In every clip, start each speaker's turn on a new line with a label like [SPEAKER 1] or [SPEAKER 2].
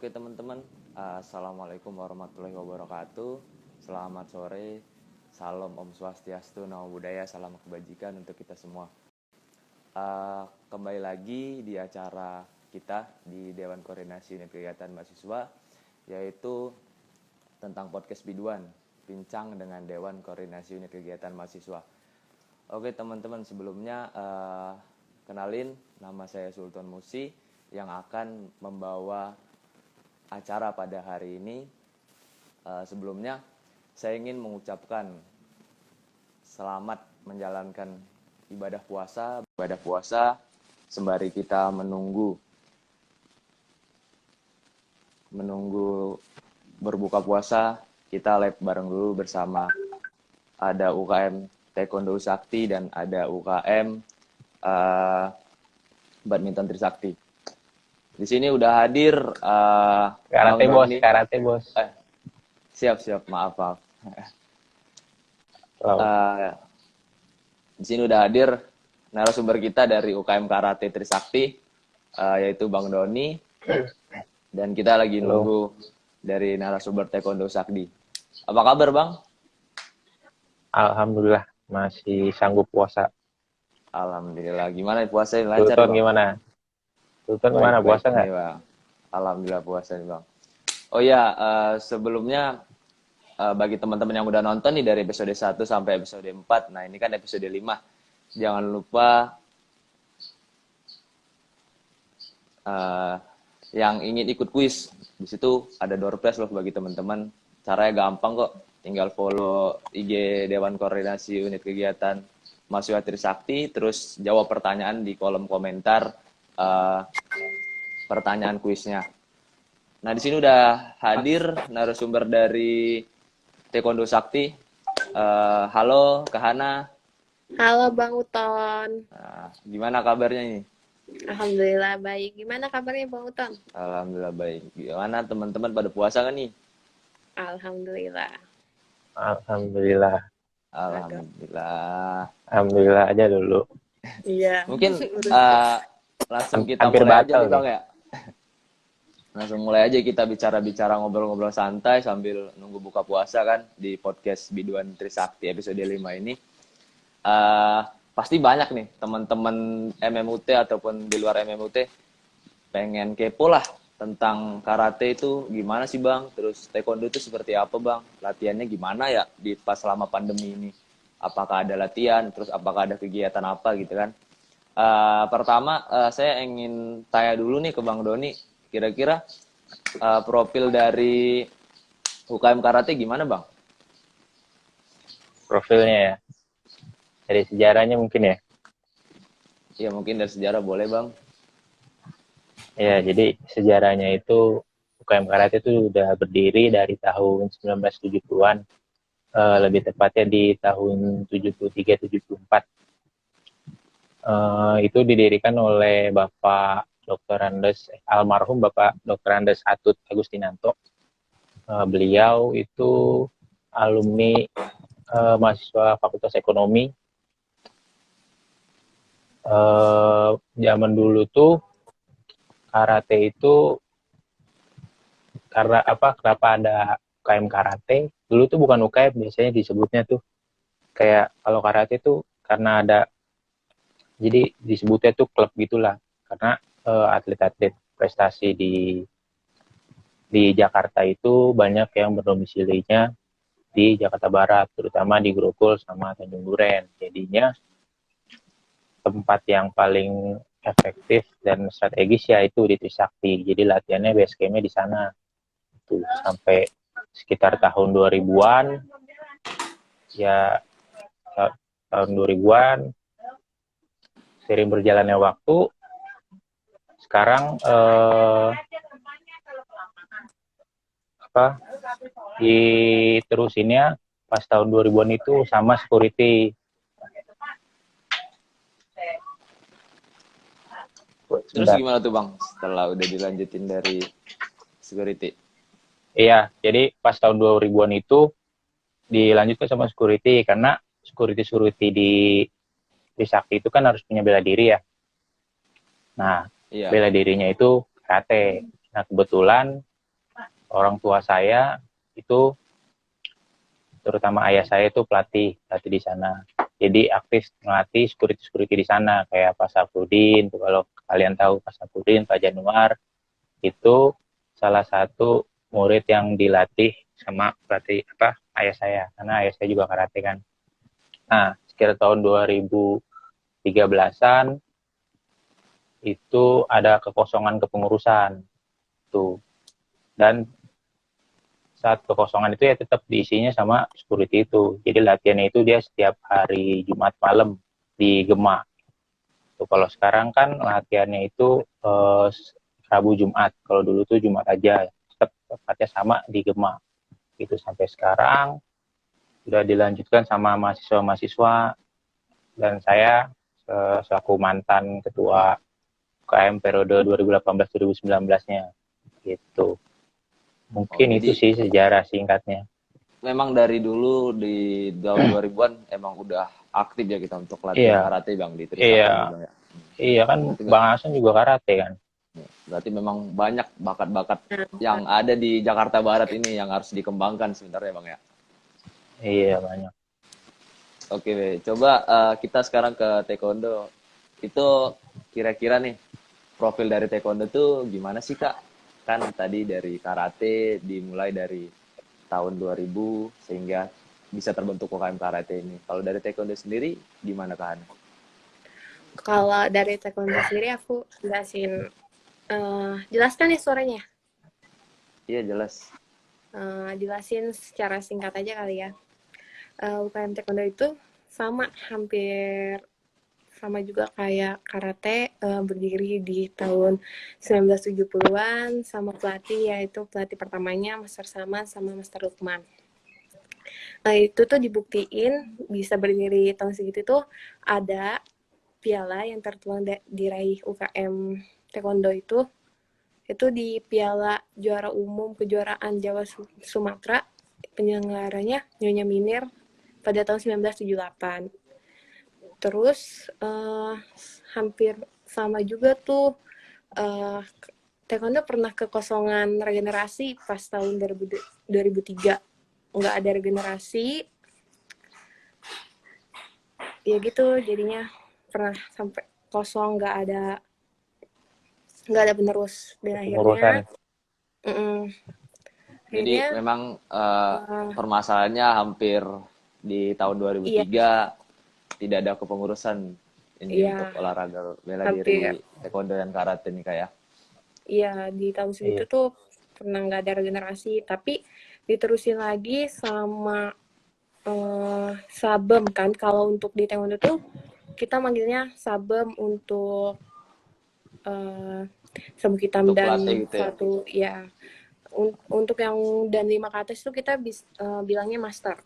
[SPEAKER 1] Oke teman-teman, Assalamualaikum warahmatullahi wabarakatuh. Selamat sore, salam Om Swastiastu, Namo Buddhaya, salam kebajikan untuk kita semua. Kembali lagi di acara kita di Dewan Koordinasi Unit Kegiatan Mahasiswa, yaitu tentang podcast Biduan, bincang dengan Dewan Koordinasi Unit Kegiatan Mahasiswa. Oke teman-teman, sebelumnya kenalin, nama saya Sultan Musi yang akan membawa acara pada hari ini. Sebelumnya saya ingin mengucapkan selamat menjalankan ibadah puasa sembari kita menunggu berbuka puasa. Kita live bareng dulu bersama, ada UKM Taekwondo Sakti dan ada UKM Badminton Trisakti. Di sini udah hadir
[SPEAKER 2] karate bos.
[SPEAKER 1] Siap, maaf. Di sini udah hadir narasumber kita dari UKM Karate Trisakti, yaitu Bang Doni, dan kita lagi nunggu dari narasumber Taekwondo Sakti. Apa kabar Bang?
[SPEAKER 2] Alhamdulillah masih sanggup puasa.
[SPEAKER 1] Alhamdulillah. Gimana puasa ini, lancar
[SPEAKER 2] Sultan
[SPEAKER 1] Bang?
[SPEAKER 2] gimana? Sultan gimana, puasa nggak?
[SPEAKER 1] Alhamdulillah puasa nih Bang. Oh ya, sebelumnya bagi teman-teman yang udah nonton nih dari episode 1 sampai episode 4, nah ini kan episode 5. Jangan lupa yang ingin ikut kuis, di situ ada door prize loh bagi teman-teman. Caranya gampang kok, tinggal follow IG Dewan Koordinasi Unit Kegiatan Mahasiswa Trisakti, terus jawab pertanyaan di kolom komentar pertanyaan kuisnya. Nah, di sini udah hadir narasumber dari Taekwondo Sakti. Halo, Kak Hana.
[SPEAKER 3] Halo Bang Uton.
[SPEAKER 1] Gimana kabarnya ini?
[SPEAKER 3] Alhamdulillah baik. Gimana kabarnya Bang Uton?
[SPEAKER 1] Alhamdulillah baik. Gimana teman-teman pada puasa kan nih?
[SPEAKER 3] Alhamdulillah.
[SPEAKER 2] Alhamdulillah.
[SPEAKER 1] Alhamdulillah
[SPEAKER 2] aja dulu.
[SPEAKER 3] Iya.
[SPEAKER 1] Mungkin langsung kita
[SPEAKER 2] Hampir
[SPEAKER 1] mulai aja nih
[SPEAKER 2] batal
[SPEAKER 1] Bang ya. Langsung mulai aja kita bicara-bicara, ngobrol-ngobrol santai sambil nunggu buka puasa kan di podcast Biduan Trisakti episode 5 ini. Pasti banyak nih teman-teman MMUT ataupun di luar MMUT pengen kepo lah tentang karate itu gimana sih Bang, terus taekwondo itu seperti apa Bang, latihannya gimana ya di pas selama pandemi ini, apakah ada latihan, terus apakah ada kegiatan apa gitu kan. Pertama saya ingin tanya dulu nih ke Bang Doni, kira-kira profil dari UKM Karate gimana Bang?
[SPEAKER 2] Profilnya ya, dari sejarahnya mungkin ya.
[SPEAKER 1] Iya mungkin dari sejarah boleh Bang.
[SPEAKER 2] Ya, jadi sejarahnya itu UKM Karate itu udah berdiri dari tahun 1970-an, lebih tepatnya di tahun 73-74. Itu didirikan oleh Bapak Dr. Andes, almarhum Bapak Dr. Andes Atut Agustinanto. Beliau itu alumni mahasiswa Fakultas Ekonomi. Zaman dulu tuh karate itu kenapa ada UKM Karate? Dulu tuh bukan UKM, biasanya disebutnya tuh kayak kalau karate tuh karena ada, jadi disebutnya tuh klub gitulah, karena atlet-atlet prestasi di Jakarta itu banyak yang berdomisilinya di Jakarta Barat, terutama di Grogol sama Tanjung Duren. Jadinya tempat yang paling efektif dan strategis ya itu di Trisakti. Jadi latihannya base camp-nya di sana. Tuh sampai sekitar tahun 2000-an. Ya tahun 2000-an, sering berjalannya waktu, sekarang diterusinnya pas tahun 2000-an itu sama security.
[SPEAKER 1] Terus gimana tuh Bang setelah udah dilanjutin dari security?
[SPEAKER 2] Iya, jadi pas tahun 2000-an itu dilanjutkan sama security, karena security di Trisakti itu kan harus punya bela diri ya. Nah, bela dirinya itu karate. Nah, kebetulan orang tua saya itu, terutama ayah saya itu pelatih di sana. Jadi aktif melatih security di sana kayak Pak Safrudin. Kalau kalian tahu Pak Safrudin, Pak Januar itu salah satu murid yang dilatih sama pelatih ayah saya, karena ayah saya juga karate kan. Nah, sekitar tahun 2013-an itu ada kekosongan kepengurusan tuh, dan saat kekosongan itu ya tetap diisinya sama security itu. Jadi latihannya itu dia setiap hari Jumat malam di Gema. Tuh, kalau sekarang kan latihannya itu Rabu Jumat. Kalau dulu tuh Jumat aja. Tetap tempatnya sama di Gema. Itu sampai sekarang sudah dilanjutkan sama mahasiswa-mahasiswa, dan saya selaku mantan ketua UKM periode 2018-2019-nya gitu. Mungkin itu
[SPEAKER 1] jadi
[SPEAKER 2] sih sejarah singkatnya.
[SPEAKER 1] memang dari dulu di tahun 2000-an emang udah aktif ya kita untuk latihan
[SPEAKER 2] Iya,
[SPEAKER 1] karate Bang di Trisakti
[SPEAKER 2] iya,
[SPEAKER 1] Bang ya.
[SPEAKER 2] iya kan
[SPEAKER 1] Berarti,
[SPEAKER 2] Bang Hasan juga karate kan?
[SPEAKER 1] berarti memang banyak bakat-bakat
[SPEAKER 3] Nah,
[SPEAKER 1] yang ada di Jakarta Barat ini yang harus dikembangkan sebenarnya Bang ya.
[SPEAKER 2] Iya banyak.
[SPEAKER 1] Oke, Be. Coba kita sekarang ke taekwondo. Itu kira-kira nih profil dari taekwondo tuh gimana sih Kak? Kan tadi dari karate dimulai dari tahun 2000 sehingga bisa terbentuk UKM karate ini. Kalau dari taekwondo sendiri gimana Kak Hana?
[SPEAKER 3] kalau dari taekwondo sendiri aku jelasin, jelaskan ya suaranya.
[SPEAKER 1] Iya jelas.
[SPEAKER 3] Jelasin secara singkat aja kali ya. UKM taekwondo itu hampir sama juga kayak karate, berdiri di tahun 1970-an sama pelatih, yaitu pelatih pertamanya Master Saman sama Master Lukman. Nah, itu tuh dibuktiin bisa berdiri tahun segitu tuh ada piala yang tertuang diraih UKM taekwondo itu di piala juara umum kejuaraan Jawa Sumatera, penyelenggaranya Nyonya Minir pada tahun 1978. Terus hampir sama juga tuh, taekwondo pernah kekosongan regenerasi pas tahun 2003. Nggak ada regenerasi, ya gitu jadinya pernah sampai kosong, nggak ada penerus, dan
[SPEAKER 2] Pengurusan.
[SPEAKER 1] Jadi
[SPEAKER 3] akhirnya
[SPEAKER 1] memang
[SPEAKER 3] uh,
[SPEAKER 1] permasalahannya hampir di tahun
[SPEAKER 3] iya
[SPEAKER 1] 2003 tidak ada kepengurusan ini untuk
[SPEAKER 3] iya
[SPEAKER 1] olahraga bela diri
[SPEAKER 3] hampir
[SPEAKER 1] taekwondo dan karate nih kayak.
[SPEAKER 3] iya di tahun segitu
[SPEAKER 2] Iya.
[SPEAKER 3] tuh pernah nggak ada regenerasi, tapi diterusin lagi sama Sabem kan. Kalau untuk di taekwondo tuh kita manggilnya Sabem untuk sabuk hitam
[SPEAKER 1] Untuk
[SPEAKER 3] dan
[SPEAKER 1] pelatih gitu ya.
[SPEAKER 3] satu ya. Untuk yang dan 5 ke atas tuh kita bilangnya master.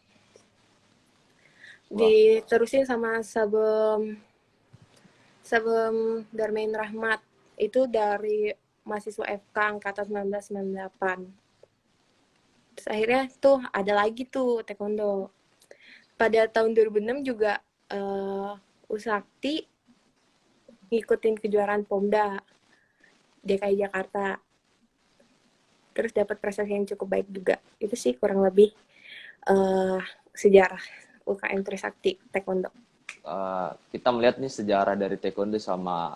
[SPEAKER 1] Wah,
[SPEAKER 3] Diterusin sama Sabem Sabem Darmain Rahmat, itu dari mahasiswa FK angkatan 1998. Terus akhirnya tuh ada lagi tuh taekwondo. Pada tahun 2006 juga Usakti ngikutin kejuaraan Pomda DKI Jakarta. Terus dapat prestasi yang cukup baik juga. Itu sih kurang lebih sejarah UKM Trisakti Taekwondo.
[SPEAKER 1] kita melihat nih sejarah dari taekwondo sama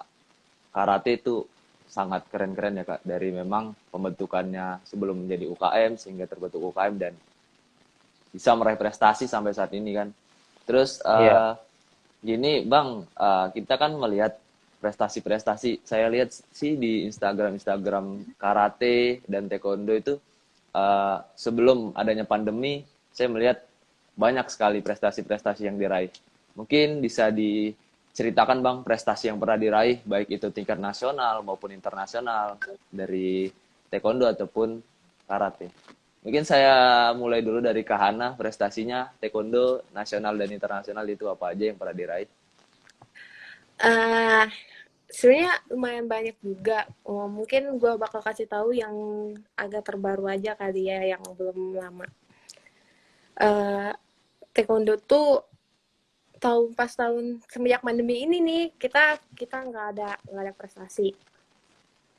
[SPEAKER 1] karate itu sangat keren-keren ya Kak. Dari memang pembentukannya sebelum menjadi UKM sehingga terbentuk UKM dan bisa meraih prestasi sampai saat ini kan. Terus
[SPEAKER 2] Iya.
[SPEAKER 1] gini Bang, kita kan melihat prestasi-prestasi. Saya lihat sih di Instagram karate dan taekwondo itu sebelum adanya pandemi, saya melihat banyak sekali prestasi-prestasi yang diraih. Mungkin bisa diceritakan Bang prestasi yang pernah diraih, baik itu tingkat nasional maupun internasional dari taekwondo ataupun karate. Mungkin saya mulai dulu dari Kahana, prestasinya taekwondo nasional dan internasional itu apa aja yang pernah diraih?
[SPEAKER 3] Uh, Sebenarnya lumayan banyak juga. Mungkin gue bakal kasih tahu yang agak terbaru aja kali ya, yang belum lama. Taekwondo tuh pas tahun semenjak pandemi ini nih kita nggak ada prestasi.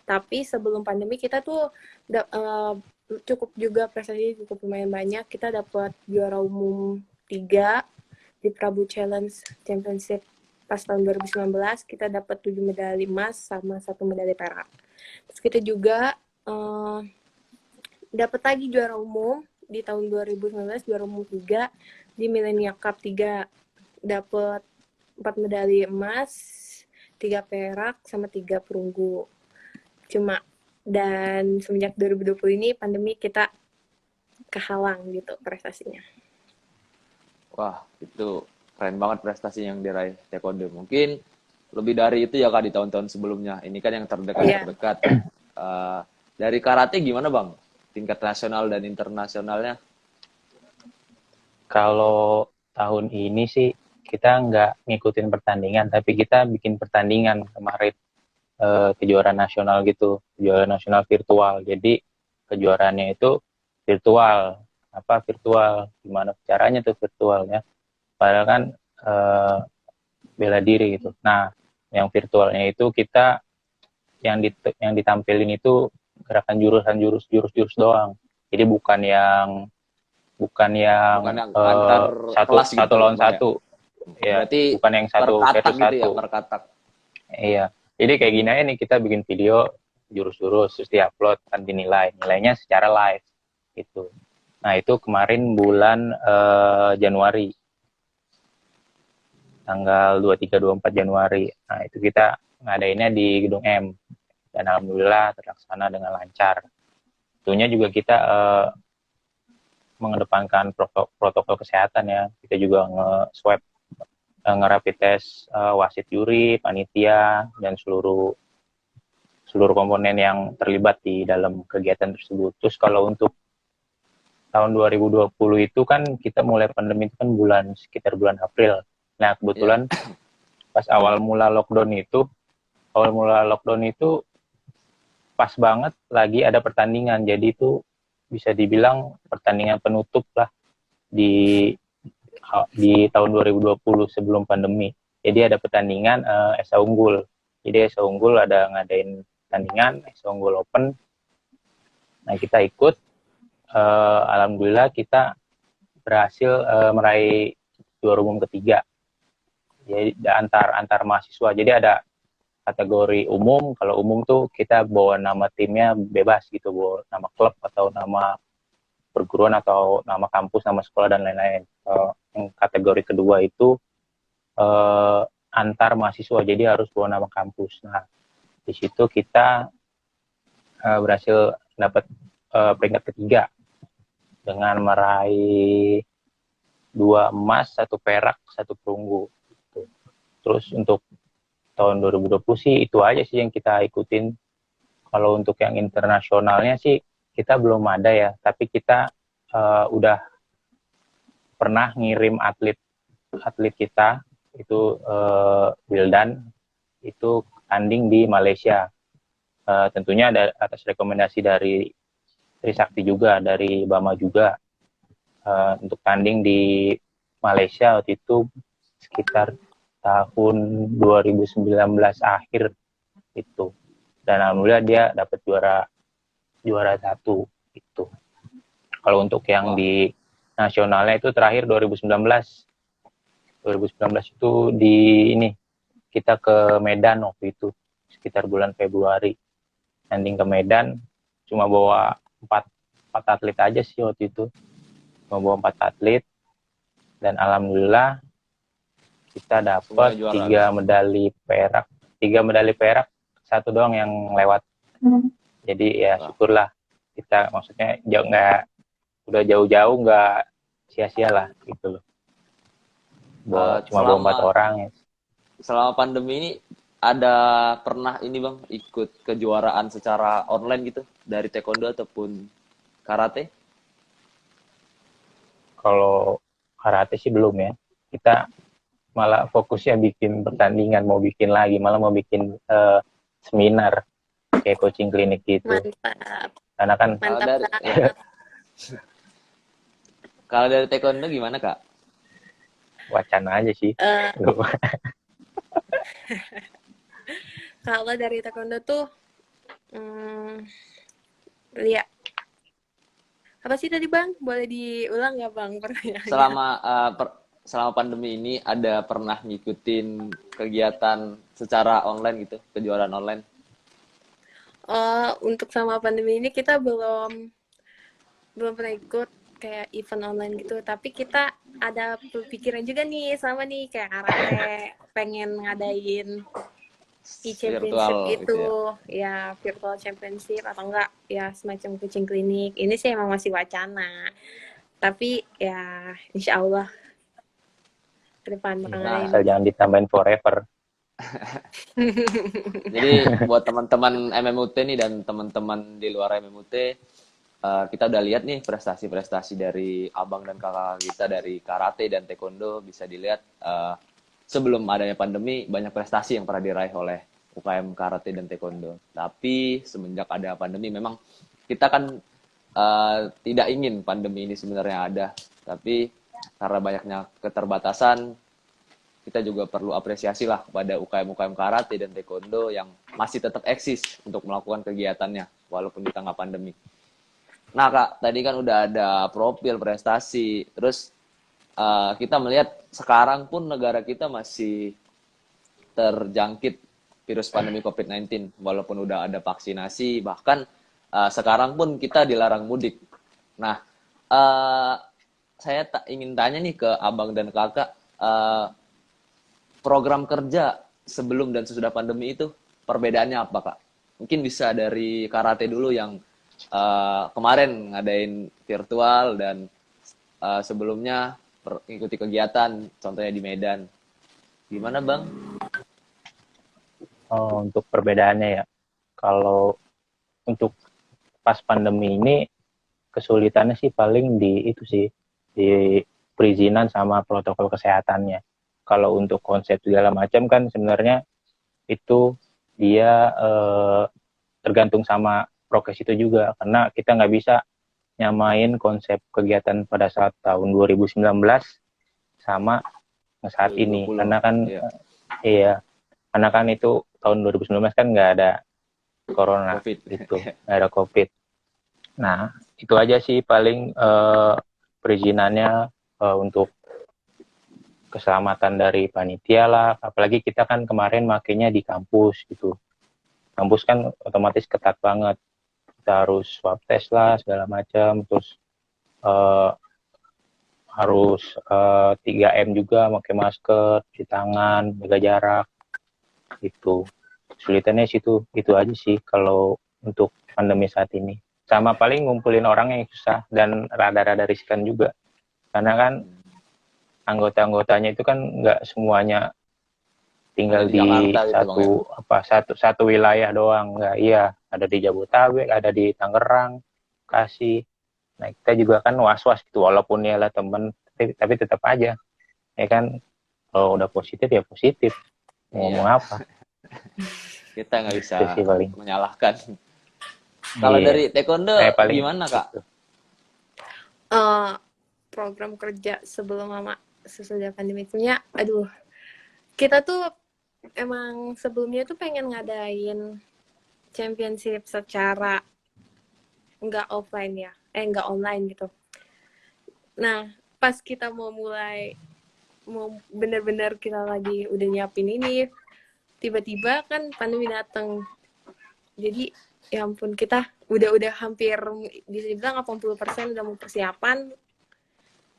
[SPEAKER 3] Tapi sebelum pandemi kita tuh cukup juga prestasi cukup lumayan banyak. Kita dapat juara umum 3 di Prabu Challenge Championship pas tahun 2019. Kita dapat 7 medali emas sama 1 medali perak. Terus kita juga dapat lagi juara umum di tahun 2019, juara umum 3 di Millennia Cup 3. Dapat 4 medali emas, 3 perak, sama 3 perunggu. Dan semenjak 2020 ini pandemi kita kehalang gitu prestasinya.
[SPEAKER 1] Wah, itu keren banget prestasi yang diraih taekwondo. Mungkin lebih dari itu ya Kak di tahun-tahun sebelumnya. Ini kan yang terdekat-terdekat. Dari karate gimana Bang? Tingkat nasional dan internasionalnya?
[SPEAKER 2] Kalau tahun ini sih kita nggak ngikutin pertandingan, tapi kita bikin pertandingan kemarin, kejuaraan nasional gitu, kejuaraan nasional virtual. Jadi kejuaraannya itu virtual, gimana caranya tuh virtualnya? Padahal kan bela diri gitu. Nah, yang virtualnya itu kita yang ditampilin itu gerakan jurus doang. Jadi bukan yang
[SPEAKER 1] Bukan yang antar kelas gitu
[SPEAKER 2] satu lawan
[SPEAKER 1] Bang, ya?
[SPEAKER 2] satu, ya
[SPEAKER 1] Berarti
[SPEAKER 2] bukan yang satu
[SPEAKER 1] per katak
[SPEAKER 2] versus
[SPEAKER 1] gitu ya,
[SPEAKER 2] satu.
[SPEAKER 1] per katak.
[SPEAKER 2] Iya, jadi kayak gini aja nih, kita bikin video jurus-jurus terus diupload, kan nilainya secara live gitu. Nah itu kemarin bulan Januari, tanggal 23-24 Januari. Nah itu kita ngadainnya di Gedung M, dan alhamdulillah terlaksana dengan lancar. Tentunya juga kita mengedepankan protokol kesehatan ya. Kita juga nge-swab, nge-rapid test wasit juri, panitia, dan seluruh komponen yang terlibat di dalam kegiatan tersebut. Terus kalau untuk tahun 2020 itu kan kita mulai pandemi itu kan sekitar bulan April. Nah kebetulan pas awal mula lockdown itu pas banget lagi ada pertandingan. Jadi itu bisa dibilang pertandingan penutup lah di tahun 2020 sebelum pandemi. Jadi ada pertandingan Esa Unggul. Jadi Esa Unggul ada ngadain pertandingan Esa Unggul Open. Nah kita ikut. Alhamdulillah kita berhasil meraih juara umum ketiga. Jadi antar mahasiswa. Jadi ada kategori umum. Kalau umum tuh kita bawa nama timnya bebas gitu, bawa nama klub atau nama perguruan atau nama kampus, nama sekolah dan lain-lain. Yang kategori kedua itu antar mahasiswa, jadi harus bawa nama kampus. Nah di situ kita berhasil dapat peringkat ketiga dengan meraih 2 emas, 1 perak, 1 perunggu. Gitu. Terus untuk tahun 2020 sih itu aja sih yang kita ikutin. Kalau untuk yang internasionalnya sih kita belum ada ya, tapi kita udah pernah ngirim atlet kita itu Wildan itu tanding di Malaysia. Tentunya ada atas rekomendasi dari Trisakti juga, dari Bama juga, untuk tanding di Malaysia waktu itu sekitar tahun 2019 akhir itu, dan alhamdulillah dia dapat juara 1 itu. Kalau untuk yang di nasionalnya itu terakhir 2019 itu di ini kita ke Medan waktu itu sekitar bulan Februari, tanding ke Medan, cuma bawa 4 atlet aja sih waktu itu, cuma bawa 4 atlet, dan alhamdulillah kita dapat 3 medali perak, 1 doang yang lewat. Jadi ya syukurlah kita, maksudnya udah jauh-jauh nggak sia-sia lah gitu loh. Cuma bawa 4 orang ya.
[SPEAKER 1] Selama pandemi ini ada pernah ini Bang ikut kejuaraan secara online gitu dari taekwondo ataupun karate?
[SPEAKER 2] Kalau karate sih belum ya. Kita malah fokusnya bikin pertandingan, mau bikin seminar kayak coaching klinik gitu.
[SPEAKER 3] Mantap.
[SPEAKER 2] Karena kan
[SPEAKER 1] kalau dari taekwondo gimana Kak?
[SPEAKER 2] Wacana aja sih.
[SPEAKER 3] Kalau dari taekwondo tuh lihat Apa sih tadi Bang? Boleh diulang nggak Bang pertanyaannya?
[SPEAKER 1] Selama pandemi ini ada pernah ngikutin kegiatan secara online gitu, kejuaraan online?
[SPEAKER 3] Untuk sama pandemi ini kita belum pernah ikut kayak event online gitu, tapi kita ada pikiran juga nih sama nih kayak karate pengen ngadain e-championship
[SPEAKER 1] Virtual gitu
[SPEAKER 3] itu,
[SPEAKER 1] ya.
[SPEAKER 3] ya virtual championship atau enggak ya semacam coaching klinik. Ini sih emang masih wacana, tapi ya insya Allah ke depan bakal
[SPEAKER 2] Ya,
[SPEAKER 1] Nah,
[SPEAKER 2] asal
[SPEAKER 3] ngadain.
[SPEAKER 2] jangan ditambahin forever.
[SPEAKER 1] jadi buat teman-teman MMUT nih dan teman-teman di luar MMUT, kita udah lihat nih prestasi-prestasi dari abang dan kakak kita dari karate dan taekwondo. Bisa dilihat sebelum adanya pandemi banyak prestasi yang pernah diraih oleh UKM karate dan taekwondo. Tapi semenjak ada pandemi memang kita kan tidak ingin pandemi ini sebenarnya ada. Tapi karena banyaknya keterbatasan, kita juga perlu apresiasi lah kepada UKM-UKM karate dan taekwondo yang masih tetap eksis untuk melakukan kegiatannya walaupun di tengah pandemi. Nah Kak, tadi kan udah ada profil prestasi, terus kita melihat sekarang pun negara kita masih terjangkit virus pandemi COVID-19 walaupun udah ada vaksinasi, bahkan sekarang pun kita dilarang mudik. Nah, uh, saya ingin tanya nih ke abang dan kakak, program kerja sebelum dan sesudah pandemi itu perbedaannya apa Kak? Mungkin bisa dari karate dulu yang kemarin ngadain virtual dan sebelumnya mengikuti kegiatan, contohnya di Medan. Gimana Bang?
[SPEAKER 2] Untuk perbedaannya ya, kalau untuk pas pandemi ini kesulitannya sih paling di itu sih, di perizinan sama protokol kesehatannya. Kalau untuk konsep segala macam kan sebenarnya itu dia tergantung sama prokes itu juga, karena kita nggak bisa nyamain konsep kegiatan pada saat tahun 2019 sama saat ini,
[SPEAKER 1] 2020.
[SPEAKER 2] karena kan
[SPEAKER 1] Iya.
[SPEAKER 2] iya, karena kan itu tahun 2019 kan nggak ada corona
[SPEAKER 1] COVID.
[SPEAKER 2] gitu, nggak ada covid. Nah itu aja sih paling perizinannya untuk keselamatan dari panitia lah, apalagi kita kan kemarin makainya di kampus gitu. Kampus kan otomatis ketat banget, kita harus swab test lah segala macam, terus uh, harus 3M juga, pakai masker, cuci tangan, jaga jarak gitu. Kesulitannya situ itu aja sih kalau untuk pandemi saat ini. Sama paling ngumpulin orang yang susah dan rada-rada riskan juga, karena kan anggota-anggotanya itu kan nggak semuanya tinggal
[SPEAKER 1] Ada di
[SPEAKER 2] di
[SPEAKER 1] Jakarta gitu Bang ya.
[SPEAKER 2] satu wilayah doang, nggak, iya, ada di Jabodetabek, ada di Tangerang, Bekasi. Nah kita juga kan was-was gitu, walaupun ya lah temen, tapi tetap aja ya kan, kalau udah positif ya positif, mau ngomong
[SPEAKER 1] Iya,
[SPEAKER 2] apa.
[SPEAKER 1] kita nggak
[SPEAKER 2] Itu
[SPEAKER 1] bisa
[SPEAKER 2] sih paling.
[SPEAKER 1] menyalahkan. Kalau
[SPEAKER 2] Iya,
[SPEAKER 1] dari taekwondo
[SPEAKER 2] paling
[SPEAKER 1] gimana Kak?
[SPEAKER 2] gitu.
[SPEAKER 3] Eh, Program kerja sebelum sama sesudah pandemi punya, aduh, kita tuh emang sebelumnya tuh pengen ngadain championship secara nggak offline ya, nggak online gitu. Nah, pas kita mau bener-bener kita lagi udah nyiapin ini, tiba-tiba kan pandemi datang. Jadi ya ampun, kita udah hampir bisa dibilang 80% udah mau persiapan,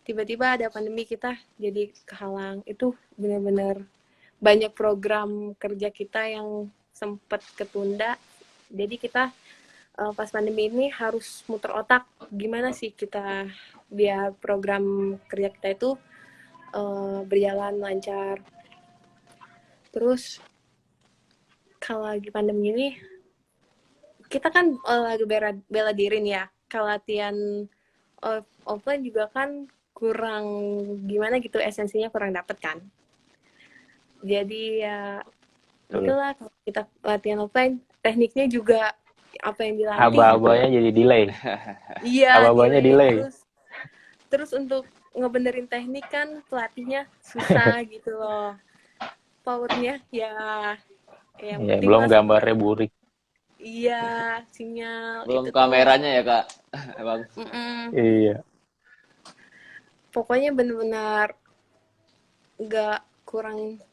[SPEAKER 3] tiba-tiba ada pandemi, kita jadi kehalang. Itu bener-bener banyak program kerja kita yang sempat ketunda. Jadi kita pas pandemi ini harus muter otak gimana sih kita biar program kerja kita itu berjalan lancar. Terus kalau lagi pandemi ini kita kan lagi bela diri nih ya. Kalau latihan offline juga kan kurang gimana gitu, esensinya kurang dapet kan. Jadi ya itulah, kalau kita latihan offline tekniknya juga apa yang dilatih
[SPEAKER 2] Aba-abanya
[SPEAKER 3] gitu.
[SPEAKER 2] jadi delay.
[SPEAKER 3] Iya,
[SPEAKER 2] Aba-abanya delay.
[SPEAKER 3] Terus untuk ngebenerin teknik kan pelatihnya susah gitu loh. Powernya ya yang
[SPEAKER 2] Ya,
[SPEAKER 3] penting
[SPEAKER 2] belum
[SPEAKER 3] mas
[SPEAKER 2] gambarnya burik.
[SPEAKER 3] Iya, sinyal
[SPEAKER 1] Belum
[SPEAKER 3] itu tuh.
[SPEAKER 1] kameranya ya Kak, Bang.
[SPEAKER 3] Mm-mm.
[SPEAKER 2] Iya.
[SPEAKER 3] Pokoknya benar-benar nggak kurang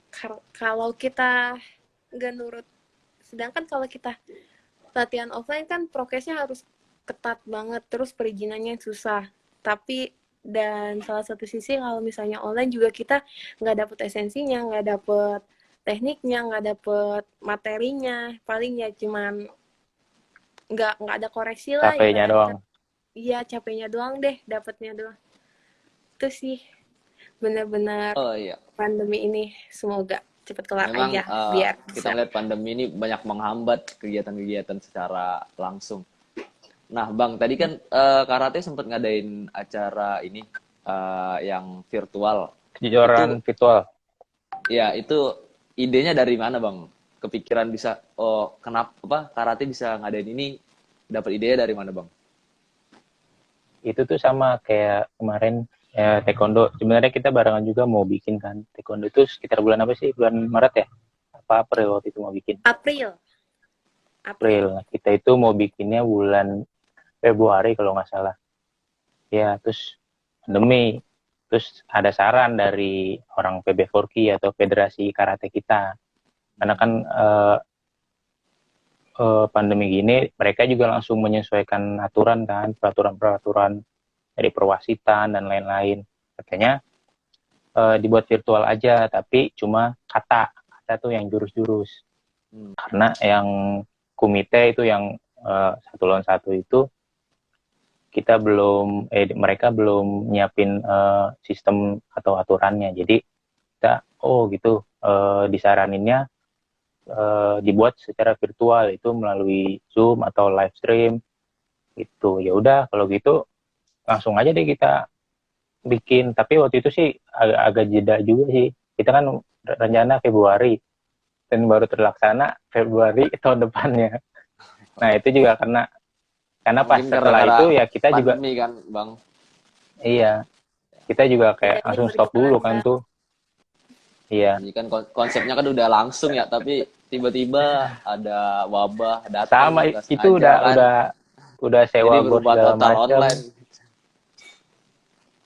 [SPEAKER 3] kalau kita nggak nurut. Sedangkan kalau kita latihan offline kan prokesnya harus ketat banget, terus perizinannya susah. Tapi dan salah satu sisi kalau misalnya online juga kita nggak dapet esensinya, nggak dapet tekniknya, nggak dapet materinya, paling ya cuman nggak ada koreksi lah
[SPEAKER 2] Capeknya doang.
[SPEAKER 3] ibaratnya. Iya, capeknya doang deh, dapetnya doang. Itu sih benar-benar
[SPEAKER 1] Oh iya,
[SPEAKER 3] pandemi ini semoga cepet kelar
[SPEAKER 1] memang
[SPEAKER 3] aja biar
[SPEAKER 1] kita
[SPEAKER 3] bisa.
[SPEAKER 1] melihat pandemi ini banyak menghambat kegiatan-kegiatan secara langsung. Nah, Bang, tadi kan Karate sempat ngadain acara ini yang virtual. Itu
[SPEAKER 2] Kejuaraan virtual.
[SPEAKER 1] ya itu idenya dari mana, Bang? Kepikiran bisa oh kenapa apa Karate bisa ngadain ini? Dapat idenya dari mana, Bang?
[SPEAKER 2] Itu tuh sama kayak kemarin ya taekwondo. Sebenarnya kita barengan juga mau bikin kan. Taekwondo itu sekitar bulan apa sih? Bulan Maret ya? Apa April waktu itu mau bikin?
[SPEAKER 3] April.
[SPEAKER 2] April.
[SPEAKER 3] April.
[SPEAKER 2] Nah, kita itu mau bikinnya bulan Februari kalau nggak salah. Ya, terus pandemi. Terus ada saran dari orang PB4Ki atau Federasi Karate kita. Karena kan pandemi gini, mereka juga langsung menyesuaikan aturan kan, peraturan-peraturan dari perwasitan dan lain-lain. Katanya dibuat virtual aja, tapi cuma kata tuh yang jurus-jurus.
[SPEAKER 1] Hmm.
[SPEAKER 2] Karena yang komite itu yang satu lawan satu itu kita belum, mereka belum nyiapin sistem atau aturannya. Jadi kita, oh gitu, disaraninnya dibuat secara virtual itu melalui Zoom atau live stream gitu. Ya udah kalau gitu langsung aja deh kita bikin. Tapi waktu itu sih agak jeda juga sih. Kita kan rencana Februari dan baru terlaksana Februari tahun depannya. Nah itu juga karena pas
[SPEAKER 1] Mungkin
[SPEAKER 2] setelah
[SPEAKER 1] gara-gara
[SPEAKER 2] itu ya kita juga
[SPEAKER 1] pandemi kan, Bang.
[SPEAKER 2] iya kita juga kayak
[SPEAKER 3] Idenya
[SPEAKER 2] langsung stop
[SPEAKER 3] berjalan
[SPEAKER 2] dulu kan
[SPEAKER 3] ya.
[SPEAKER 2] tuh. Iya
[SPEAKER 1] Jadi kan konsepnya kan udah langsung ya, tapi tiba-tiba ada wabah datang
[SPEAKER 2] sama
[SPEAKER 1] nggak
[SPEAKER 2] itu
[SPEAKER 1] sengaja kan.
[SPEAKER 2] udah
[SPEAKER 1] Jadi
[SPEAKER 2] sewa bor
[SPEAKER 1] berubah
[SPEAKER 2] segala
[SPEAKER 1] total
[SPEAKER 2] macam.
[SPEAKER 1] online.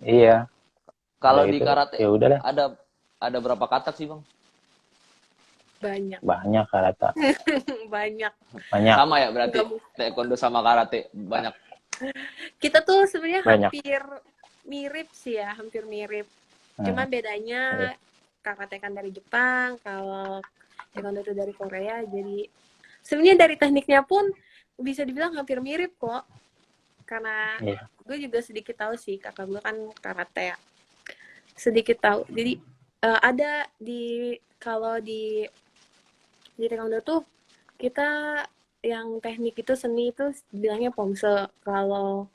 [SPEAKER 2] Iya udah
[SPEAKER 1] Kalau di
[SPEAKER 2] itu
[SPEAKER 1] karate
[SPEAKER 2] ya udah deh
[SPEAKER 1] ada berapa kata sih, Bang?
[SPEAKER 3] Banyak.
[SPEAKER 2] banyak karata
[SPEAKER 3] Banyak.
[SPEAKER 2] banyak
[SPEAKER 1] Sama ya berarti
[SPEAKER 3] Nggak
[SPEAKER 1] taekwondo sama karate banyak.
[SPEAKER 3] Kita tuh sebenarnya
[SPEAKER 2] banyak.
[SPEAKER 3] hampir mirip sih ya, hampir mirip. Cuman bedanya karate kan dari Jepang, kalau taekwondo itu dari Korea. Jadi sebenarnya dari tekniknya pun bisa dibilang hampir mirip kok. Karena
[SPEAKER 2] Iya.
[SPEAKER 3] gue juga sedikit tahu sih, kakak gue kan karate ya. Sedikit tahu. Jadi ada kalau di taekwondo tuh kita yang teknik itu seni itu bilangnya pomse. Kalau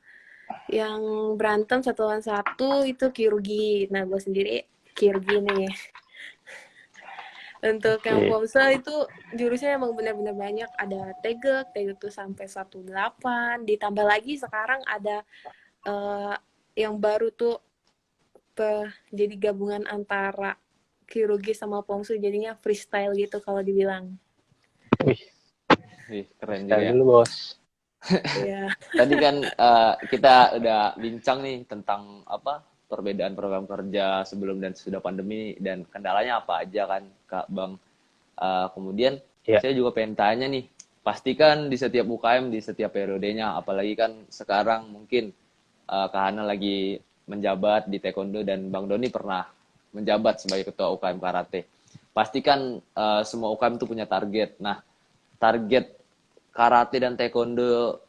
[SPEAKER 3] yang berantem satu lawan satu itu kirurgi. Nah, gue sendiri kirurgi nih. Untuk yang
[SPEAKER 2] Oke.
[SPEAKER 3] pomse itu jurusnya emang benar-benar banyak. Ada tegek tuh sampai 18. Ditambah lagi sekarang ada yang baru tuh jadi gabungan antara kirurgi sama pomse, jadinya freestyle gitu kalau dibilang.
[SPEAKER 2] Wih,
[SPEAKER 1] Wih, keren juga
[SPEAKER 2] style
[SPEAKER 1] ya.
[SPEAKER 2] dulu bos.
[SPEAKER 3] Iya.
[SPEAKER 1] Tadi kan kita udah bincang nih tentang apa perbedaan program kerja sebelum dan sesudah pandemi dan kendalanya apa aja kan, Kak Bang. Kemudian
[SPEAKER 2] Ya,
[SPEAKER 1] saya juga pengen tanya nih, pastikan di setiap UKM di setiap periodenya, apalagi kan sekarang mungkin Kak Hana lagi menjabat di Taekwondo dan Bang Doni pernah menjabat sebagai ketua UKM Karate. Pastikan semua UKM itu punya target. Nah, target Karate dan Taekwondo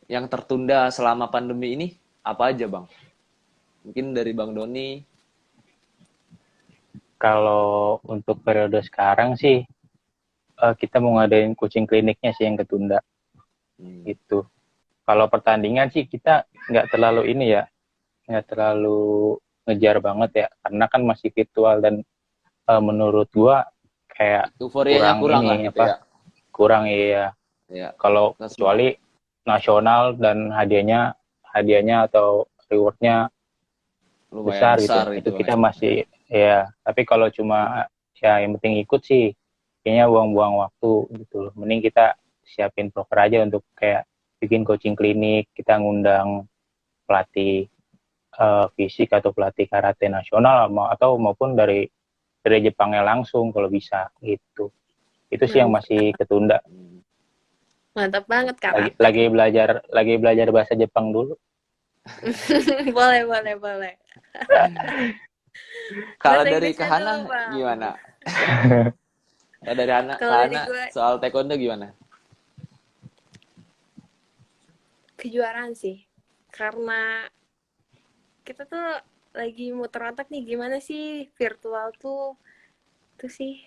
[SPEAKER 1] yang tertunda selama pandemi ini apa aja, Bang? Mungkin dari Bang Doni.
[SPEAKER 2] kalau untuk periode sekarang sih kita mau ngadain coaching kliniknya sih yang ketunda gitu. Kalau pertandingan sih kita nggak terlalu ini ya, nggak terlalu ngejar banget ya, karena kan masih virtual dan menurut gua kayak
[SPEAKER 1] Euforianya
[SPEAKER 2] kurang
[SPEAKER 1] kurang lah
[SPEAKER 2] ini
[SPEAKER 1] gitu ya.
[SPEAKER 2] apa, kurang ya.
[SPEAKER 1] Ya,
[SPEAKER 2] Kalau
[SPEAKER 1] kita semua.
[SPEAKER 2] kecuali nasional dan hadiahnya atau rewardnya
[SPEAKER 1] Lumayan
[SPEAKER 2] besar gitu,
[SPEAKER 1] besar
[SPEAKER 2] itu
[SPEAKER 1] itu, Bang.
[SPEAKER 2] kita masih ya. Tapi kalau cuma ya yang penting ikut sih, kayaknya buang-buang waktu gitu loh. Mending kita siapin proker aja untuk kayak bikin coaching klinik, kita ngundang pelatih fisik atau pelatih karate nasional atau maupun dari Jepangnya langsung kalau bisa gitu. Itu sih yang masih ketunda.
[SPEAKER 3] Mantap banget
[SPEAKER 2] Lagi,
[SPEAKER 3] karate.
[SPEAKER 2] lagi belajar bahasa Jepang dulu.
[SPEAKER 3] Boleh, boleh, boleh.
[SPEAKER 1] Kalau
[SPEAKER 3] Bahasa
[SPEAKER 1] dari
[SPEAKER 3] Inggrisnya
[SPEAKER 1] Kahana
[SPEAKER 3] dulu, Bang.
[SPEAKER 1] gimana? Kalau dari
[SPEAKER 3] Kalau dari
[SPEAKER 1] Kahana
[SPEAKER 3] gue,
[SPEAKER 1] soal taekwondo gimana?
[SPEAKER 3] kejuaraan sih. Karena kita tuh lagi muter otak nih, gimana sih virtual tuh. Itu sih.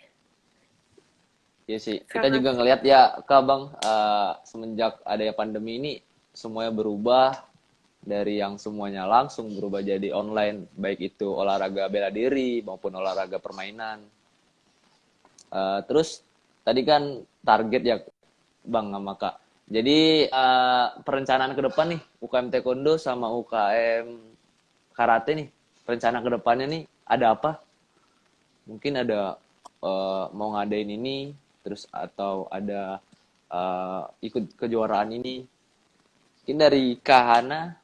[SPEAKER 1] Ya sih, kita
[SPEAKER 3] Karena,
[SPEAKER 1] juga ngelihat ya, Kak Bang, semenjak adanya pandemi ini semuanya berubah dari yang semuanya langsung berubah jadi online, baik itu olahraga bela diri maupun olahraga permainan. Terus tadi kan target ya Bang sama Kak. Jadi perencanaan ke depan nih UKM Taekwondo sama UKM Karate nih, rencana ke depannya nih ada apa? Mungkin ada mau ngadain ini, terus atau ada ikut kejuaraan ini. Mungkin dari Kahana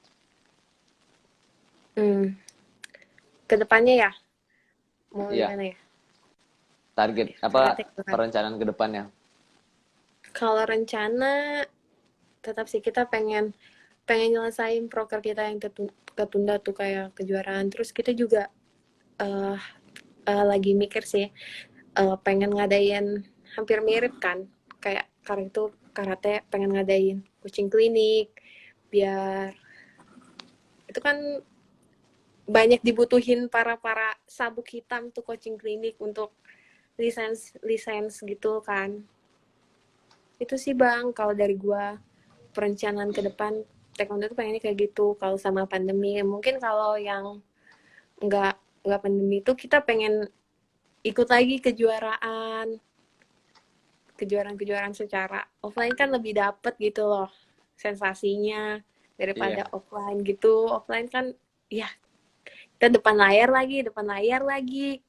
[SPEAKER 3] kedepannya ya, mau
[SPEAKER 1] ya
[SPEAKER 3] gimana ya?
[SPEAKER 1] target apa
[SPEAKER 3] Karate kan.
[SPEAKER 1] perencanaan ke depannya.
[SPEAKER 3] Kalau rencana, tetap sih kita pengen pengen nyelesain proker kita yang ketunda tuh kayak kejuaraan. Terus kita juga eh lagi mikir sih, pengen ngadain hampir mirip kan, kayak itu karate pengen ngadain coaching klinik, biar itu kan banyak dibutuhin para sabuk hitam tuh coaching klinik untuk lisens gitu kan. Itu sih Bang, kalau dari gua perencanaan ke depan taekwondo tuh pengennya kayak gitu. Kalau sama pandemi, mungkin kalau yang nggak nggak pandemi itu kita pengen ikut lagi kejuaraan secara offline kan lebih dapet gitu loh sensasinya daripada
[SPEAKER 1] Iya,
[SPEAKER 3] offline gitu. Offline kan ya kita depan layar lagi,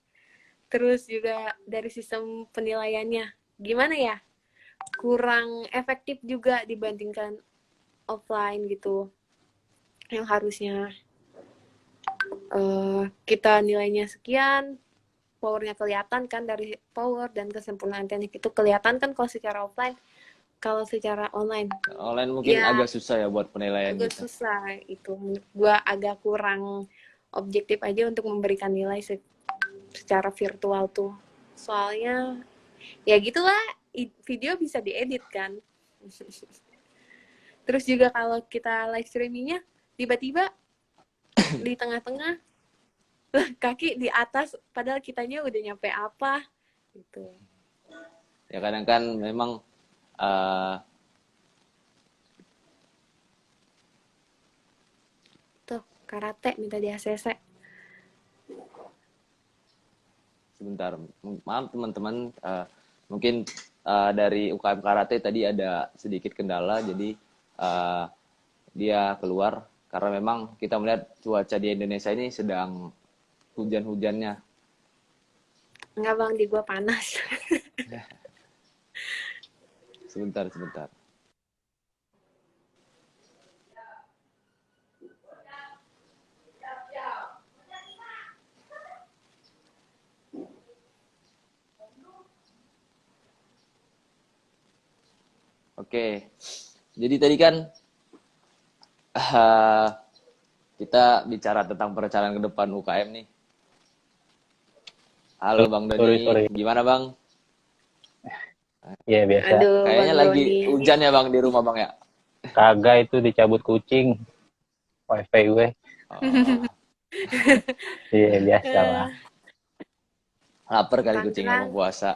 [SPEAKER 3] terus juga dari sistem penilaiannya gimana ya, kurang efektif juga dibandingkan offline gitu, yang harusnya kita nilainya sekian, powernya kelihatan kan, dari power dan kesempurnaan teknik itu kelihatan kan kalau secara offline. Kalau secara online
[SPEAKER 1] online mungkin
[SPEAKER 3] ya
[SPEAKER 1] agak susah ya buat penilaian
[SPEAKER 3] agak
[SPEAKER 1] gitu.
[SPEAKER 3] susah, itu menurut gue agak kurang objektif aja untuk memberikan nilai secara virtual tuh, soalnya ya gitulah, video bisa diedit kan. Terus juga kalau kita live streamingnya tiba-tiba di tengah-tengah kaki di atas padahal kitanya udah nyampe apa gitu.
[SPEAKER 1] Ya kadang kan memang eh,
[SPEAKER 3] Tuh karate minta di ACC.
[SPEAKER 1] sebentar, maaf teman-teman, mungkin dari UKM Karate tadi ada sedikit kendala, jadi eh, dia keluar karena memang kita melihat cuaca di Indonesia ini sedang hujan-hujannya.
[SPEAKER 3] Enggak Bang, di gua panas.
[SPEAKER 1] Sebentar, sebentar. Oke, jadi tadi kan eh, kita bicara tentang perencanaan ke depan UKM nih. Halo Bang
[SPEAKER 2] Sorry,
[SPEAKER 1] Doni,
[SPEAKER 2] sorry.
[SPEAKER 1] gimana Bang?
[SPEAKER 2] Iya, biasa.
[SPEAKER 3] Aduh
[SPEAKER 1] Kayaknya
[SPEAKER 3] Bang
[SPEAKER 1] lagi
[SPEAKER 3] Doni.
[SPEAKER 1] hujan ya Bang di rumah Bang ya?
[SPEAKER 2] Kagak, itu dicabut kucing. Wifi gue.
[SPEAKER 1] Oh,
[SPEAKER 2] Iya, biasa lah.
[SPEAKER 3] Eh,
[SPEAKER 1] lapar kali kucingnya Bang
[SPEAKER 3] Tangerang
[SPEAKER 1] puasa.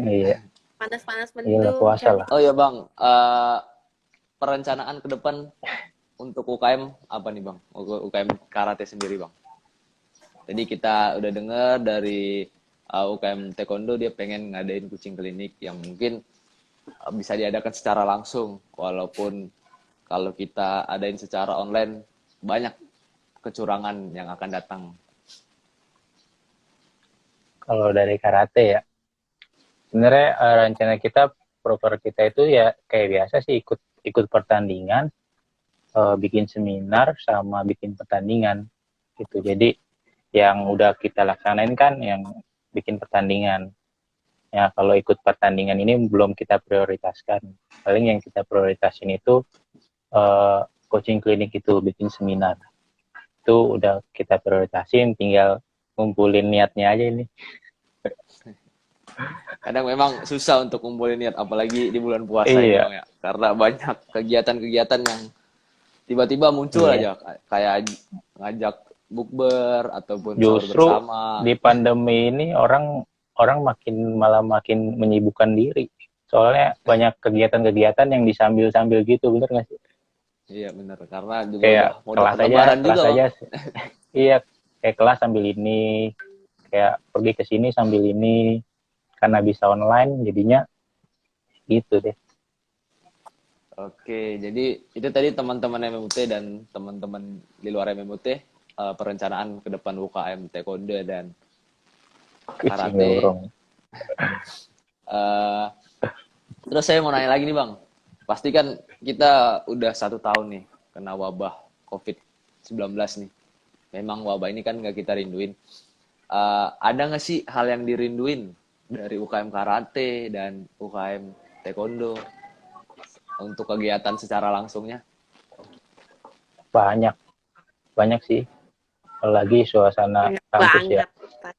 [SPEAKER 2] Iya,
[SPEAKER 3] panas-panas
[SPEAKER 2] iyalah
[SPEAKER 3] mendung
[SPEAKER 2] puasa lah.
[SPEAKER 3] cabut.
[SPEAKER 1] Oh ya Bang, perencanaan ke depan untuk UKM apa nih Bang? UKM Karate sendiri Bang. Tadi kita udah dengar dari UKM Taekwondo dia pengen ngadain kucing klinik yang mungkin bisa diadakan secara langsung. Walaupun kalau kita adain secara online banyak kecurangan yang akan datang.
[SPEAKER 2] Kalau dari karate ya, sebenarnya rencana kita proker kita itu ya kayak biasa sih, ikut pertandingan, bikin seminar sama bikin pertandingan gitu. Jadi yang udah kita laksanain kan yang bikin pertandingan. Ya kalau ikut pertandingan ini belum kita prioritaskan. Paling yang kita prioritasin itu coaching klinik itu, bikin seminar. Itu udah kita prioritasin, tinggal ngumpulin niatnya aja ini.
[SPEAKER 1] Kadang memang susah untuk kumpulin niat, apalagi di bulan puasa ini
[SPEAKER 2] Iya,
[SPEAKER 1] Bang ya. Karena banyak kegiatan-kegiatan yang tiba-tiba muncul
[SPEAKER 2] iya.
[SPEAKER 1] aja, kayak ngajak bukber ataupun sahur
[SPEAKER 2] Justru
[SPEAKER 1] bersama.
[SPEAKER 2] di pandemi ini orang makin menyibukkan diri. Soalnya banyak kegiatan-kegiatan yang disambil-sambil gitu, bener nggak sih?
[SPEAKER 1] Iya bener, karena juga
[SPEAKER 2] Kayak
[SPEAKER 1] udah mau deket lebaran juga
[SPEAKER 2] kelas
[SPEAKER 1] Bang.
[SPEAKER 2] aja, iya, kayak kelas sambil ini, kayak pergi ke sini sambil ini, karena bisa online, jadinya gitu deh.
[SPEAKER 1] Oke, jadi itu tadi teman-teman MMUT dan teman-teman di luar MMUT, perencanaan ke depan UKM Taekwondo dan
[SPEAKER 2] Kucing
[SPEAKER 1] Karate.
[SPEAKER 2] dorong.
[SPEAKER 1] Eh, Terus saya mau nanya lagi nih Bang, pasti kan kita udah 1 tahun nih kena wabah COVID-19 nih. Memang wabah ini kan nggak kita rinduin. Ada nggak sih hal yang dirinduin dari UKM Karate dan UKM Taekwondo untuk kegiatan secara langsungnya?
[SPEAKER 2] Banyak, banyak sih. Apalagi suasana kampus ya,
[SPEAKER 3] Banget.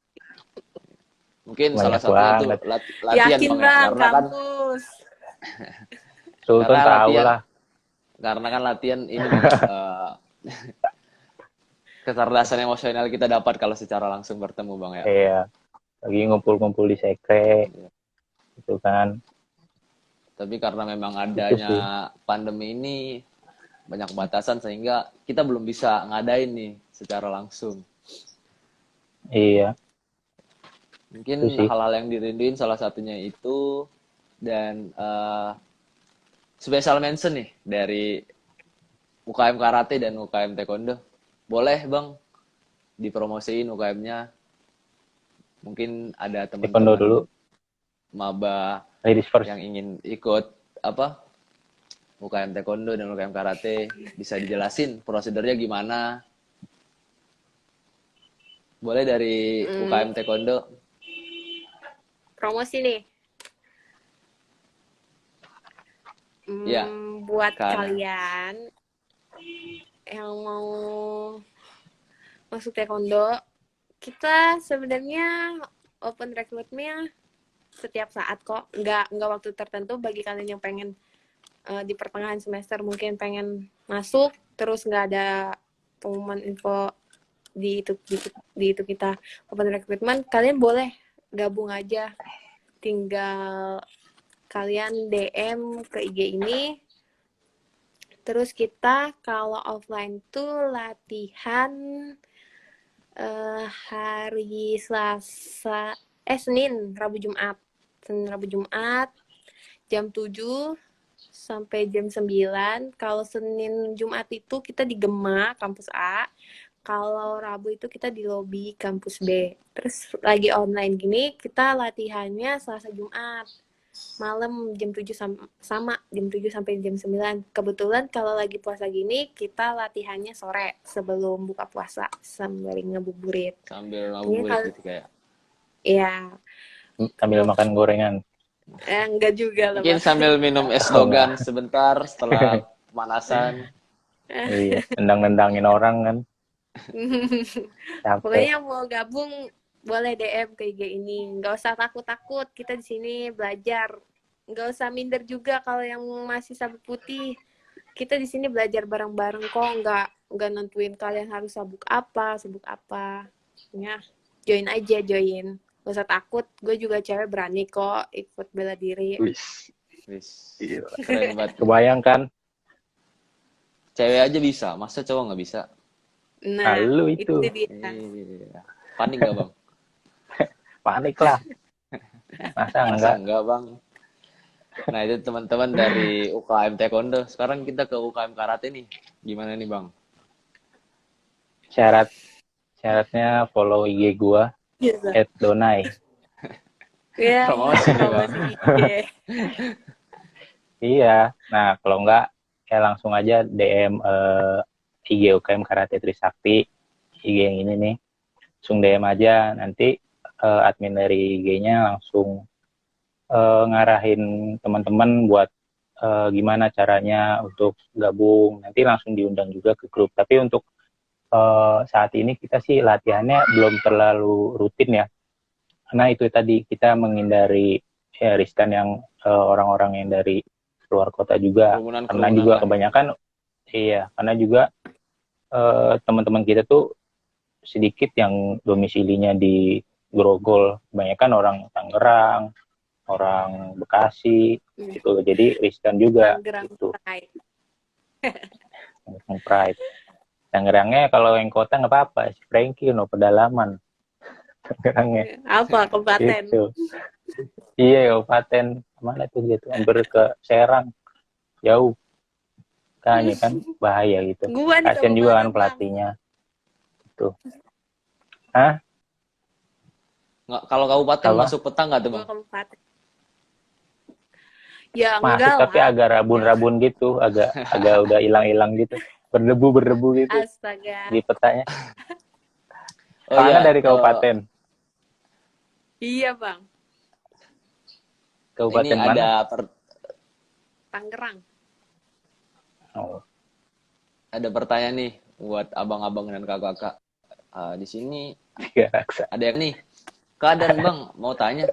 [SPEAKER 1] Mungkin salah
[SPEAKER 2] banyak
[SPEAKER 1] satunya itu
[SPEAKER 2] banget.
[SPEAKER 1] latihan
[SPEAKER 3] Yakin
[SPEAKER 1] Bang ya,
[SPEAKER 3] Bang,
[SPEAKER 1] karena kan
[SPEAKER 3] kampus.
[SPEAKER 2] Sultan tahu
[SPEAKER 1] latihan,
[SPEAKER 2] lah.
[SPEAKER 1] karena kan latihan ini Bang ya, kecerdasan emosional kita dapat kalau secara langsung bertemu Bang ya.
[SPEAKER 2] Kayak lagi ngumpul-ngumpul di sekre,
[SPEAKER 1] Iya.
[SPEAKER 2] gitu kan.
[SPEAKER 1] Tapi karena memang
[SPEAKER 2] Itu
[SPEAKER 1] adanya
[SPEAKER 2] sih.
[SPEAKER 1] pandemi ini banyak batasan sehingga kita belum bisa ngadain nih secara langsung.
[SPEAKER 2] Iya, itu
[SPEAKER 1] Mungkin
[SPEAKER 2] sih.
[SPEAKER 1] hal-hal yang dirinduin salah satunya itu, dan special mention nih dari UKM Karate dan UKM Taekwondo. Boleh Bang dipromosiin UKM-nya. Mungkin ada
[SPEAKER 2] Taekwondo dulu,
[SPEAKER 1] teman-teman maba
[SPEAKER 2] ladies first.
[SPEAKER 1] yang ingin ikut apa UKM Taekwondo dan UKM Karate, bisa dijelasin prosedurnya gimana? Boleh dari
[SPEAKER 3] Hmm,
[SPEAKER 1] UKM Taekwondo.
[SPEAKER 3] promosi nih.
[SPEAKER 1] Ya,
[SPEAKER 3] Buat
[SPEAKER 1] kan.
[SPEAKER 3] kalian yang mau masuk taekwondo, kita sebenarnya open recruitment setiap saat kok. Nggak waktu tertentu bagi kalian yang pengen di pertengahan semester mungkin pengen masuk, terus nggak ada pengumuman info di itu kita open recruitment, kalian boleh gabung aja. Tinggal kalian DM ke IG ini. Terus kita kalau offline tuh latihan hari Selasa, Senin, Rabu, Jumat. Senin, Rabu, Jumat, jam 7 sampai jam 9. Kalau Senin, Jumat itu kita di Gema, kampus A. Kalau Rabu itu kita di lobi kampus B. Terus lagi online gini, kita latihannya Selasa, Jumat. Malam jam 7 sama jam 7 sampai jam 9. Kebetulan kalau lagi puasa gini kita latihannya sore sebelum buka puasa sambil ngebuburit.
[SPEAKER 1] Sambil
[SPEAKER 3] Ini
[SPEAKER 1] ngabuburit
[SPEAKER 3] kalau
[SPEAKER 1] gitu kayak.
[SPEAKER 3] ya
[SPEAKER 2] Sambil makan gorengan.
[SPEAKER 3] enggak juga lah
[SPEAKER 1] Mungkin
[SPEAKER 3] Bang.
[SPEAKER 1] sambil minum es
[SPEAKER 2] Oh enggak.
[SPEAKER 1] dogan sebentar setelah pemanasan.
[SPEAKER 2] Iya, nendang-nendangin orang kan. Capek.
[SPEAKER 3] Pokoknya mau gabung boleh DM ke IG ini. Nggak usah takut-takut, kita di sini belajar. Nggak usah minder juga kalau yang masih sabuk putih. Kita di sini belajar bareng-bareng kok, nggak nentuin kalian harus sabuk apa. Ya, join aja, join. Gak usah takut, gue juga cewek berani kok ikut bela diri.
[SPEAKER 2] Wis.
[SPEAKER 1] Wis,
[SPEAKER 2] Gila.
[SPEAKER 1] keren banget.
[SPEAKER 2] Kebayang kan?
[SPEAKER 1] Cewek aja bisa, masa cowok nggak bisa?
[SPEAKER 3] Nah,
[SPEAKER 2] Lu
[SPEAKER 3] itu
[SPEAKER 2] itu.
[SPEAKER 3] dia.
[SPEAKER 1] Iya. Panik nggak Bang?
[SPEAKER 2] Panik lah. Masa
[SPEAKER 1] Masa
[SPEAKER 2] enggak?
[SPEAKER 1] enggak Bang? Nah itu teman-teman dari UKM Taekwondo. Sekarang kita ke UKM Karate nih. Gimana nih Bang?
[SPEAKER 2] Syaratnya follow IG gua
[SPEAKER 3] Gitu.
[SPEAKER 2] @donai.
[SPEAKER 3] Ya,
[SPEAKER 1] Promosi nih bang.
[SPEAKER 3] promosi IG.
[SPEAKER 2] Iya. Nah, kalau enggak ya langsung aja DM IG UKM Karate Trisakti, IG yang ini nih. Langsung DM aja, nanti admin dari IG-nya langsung ngarahin teman-teman buat gimana caranya untuk gabung. Nanti langsung diundang juga ke grup. Tapi untuk saat ini kita sih latihannya belum terlalu rutin ya. Karena itu tadi kita menghindari ya, riskan yang orang-orang yang dari luar kota juga. Karena
[SPEAKER 1] Kerumunan-kerumunan
[SPEAKER 2] juga
[SPEAKER 1] lah ya.
[SPEAKER 2] kebanyakan, iya, karena juga teman-teman kita tuh sedikit yang domisilinya di Grogol. Kebanyakan orang Tangerang, orang Bekasi,
[SPEAKER 3] Hmm,
[SPEAKER 2] gitu. Jadi riskan juga,
[SPEAKER 3] Tanggerang
[SPEAKER 2] gitu.
[SPEAKER 3] Pride.
[SPEAKER 2] Yang Pride. Tangerangnya kalau yang kota nggak apa-apa, si Frankie no pedalaman Tangerangnya
[SPEAKER 3] Apa kabupaten?
[SPEAKER 2] itu. Iya, kabupaten mana tuh gitu, hampir ke Serang, jauh kayaknya kan bahaya gitu.
[SPEAKER 3] Gua di
[SPEAKER 2] Kasian juga kan
[SPEAKER 3] kabupaten, Bang.
[SPEAKER 2] pelatihnya itu. Hah?
[SPEAKER 1] Nggak, kalau kabupaten
[SPEAKER 2] Apa?
[SPEAKER 1] masuk peta nggak tuh
[SPEAKER 3] Gua
[SPEAKER 1] bang?
[SPEAKER 3] kabupaten. Ya
[SPEAKER 2] Masuk
[SPEAKER 3] enggak
[SPEAKER 2] tapi
[SPEAKER 3] lah.
[SPEAKER 2] agak
[SPEAKER 3] Jangan.
[SPEAKER 2] rabun-rabun gitu, agak udah hilang-hilang gitu. Berdebu gitu
[SPEAKER 3] Astaga.
[SPEAKER 2] di petanya.
[SPEAKER 1] Oh
[SPEAKER 2] Soalnya
[SPEAKER 1] iya,
[SPEAKER 2] dari kabupaten.
[SPEAKER 3] Iya, Bang.
[SPEAKER 1] ini
[SPEAKER 2] Kabupaten mana?
[SPEAKER 3] Tangerang.
[SPEAKER 2] Oh,
[SPEAKER 1] ada pertanyaan nih buat abang-abang dan kakak-kakak. Di sini
[SPEAKER 2] Tiga Raksa.
[SPEAKER 1] ada yang nih. Kak dan bang mau tanya,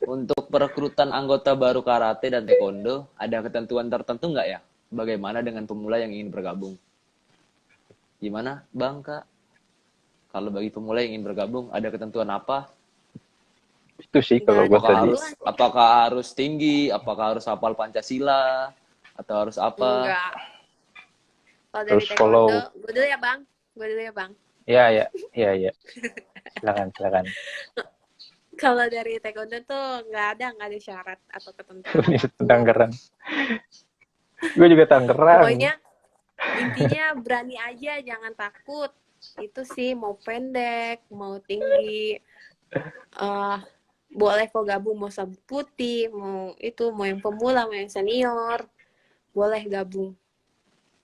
[SPEAKER 1] untuk perekrutan anggota baru karate dan taekwondo, ada ketentuan tertentu nggak ya? Bagaimana dengan pemula yang ingin bergabung? Gimana bang kak? Kalau bagi pemula yang ingin bergabung, ada ketentuan apa?
[SPEAKER 2] Itu sih
[SPEAKER 3] Nggak
[SPEAKER 2] kalau
[SPEAKER 3] ada
[SPEAKER 2] gue
[SPEAKER 1] Apakah
[SPEAKER 2] tadi.
[SPEAKER 1] harus
[SPEAKER 3] ketentuan.
[SPEAKER 1] apakah harus tinggi? Apakah harus hafal Pancasila? Atau harus apa?
[SPEAKER 3] Enggak. Kalau dari
[SPEAKER 2] Terus
[SPEAKER 3] taekwondo,
[SPEAKER 2] follow.
[SPEAKER 3] gue dulu ya, Bang. Gue dulu ya, Bang.
[SPEAKER 2] Ya. Silakan.
[SPEAKER 3] Kalau dari taekwondo tuh nggak ada syarat atau ketentuan
[SPEAKER 2] Ini tentang
[SPEAKER 3] apapun.
[SPEAKER 2] keren. Gue juga Tangerang.
[SPEAKER 3] Pokoknya intinya berani aja, jangan takut. Itu sih mau pendek, mau tinggi, eh boleh kok gabung mau sabuk putih, mau yang pemula, mau yang senior, boleh gabung.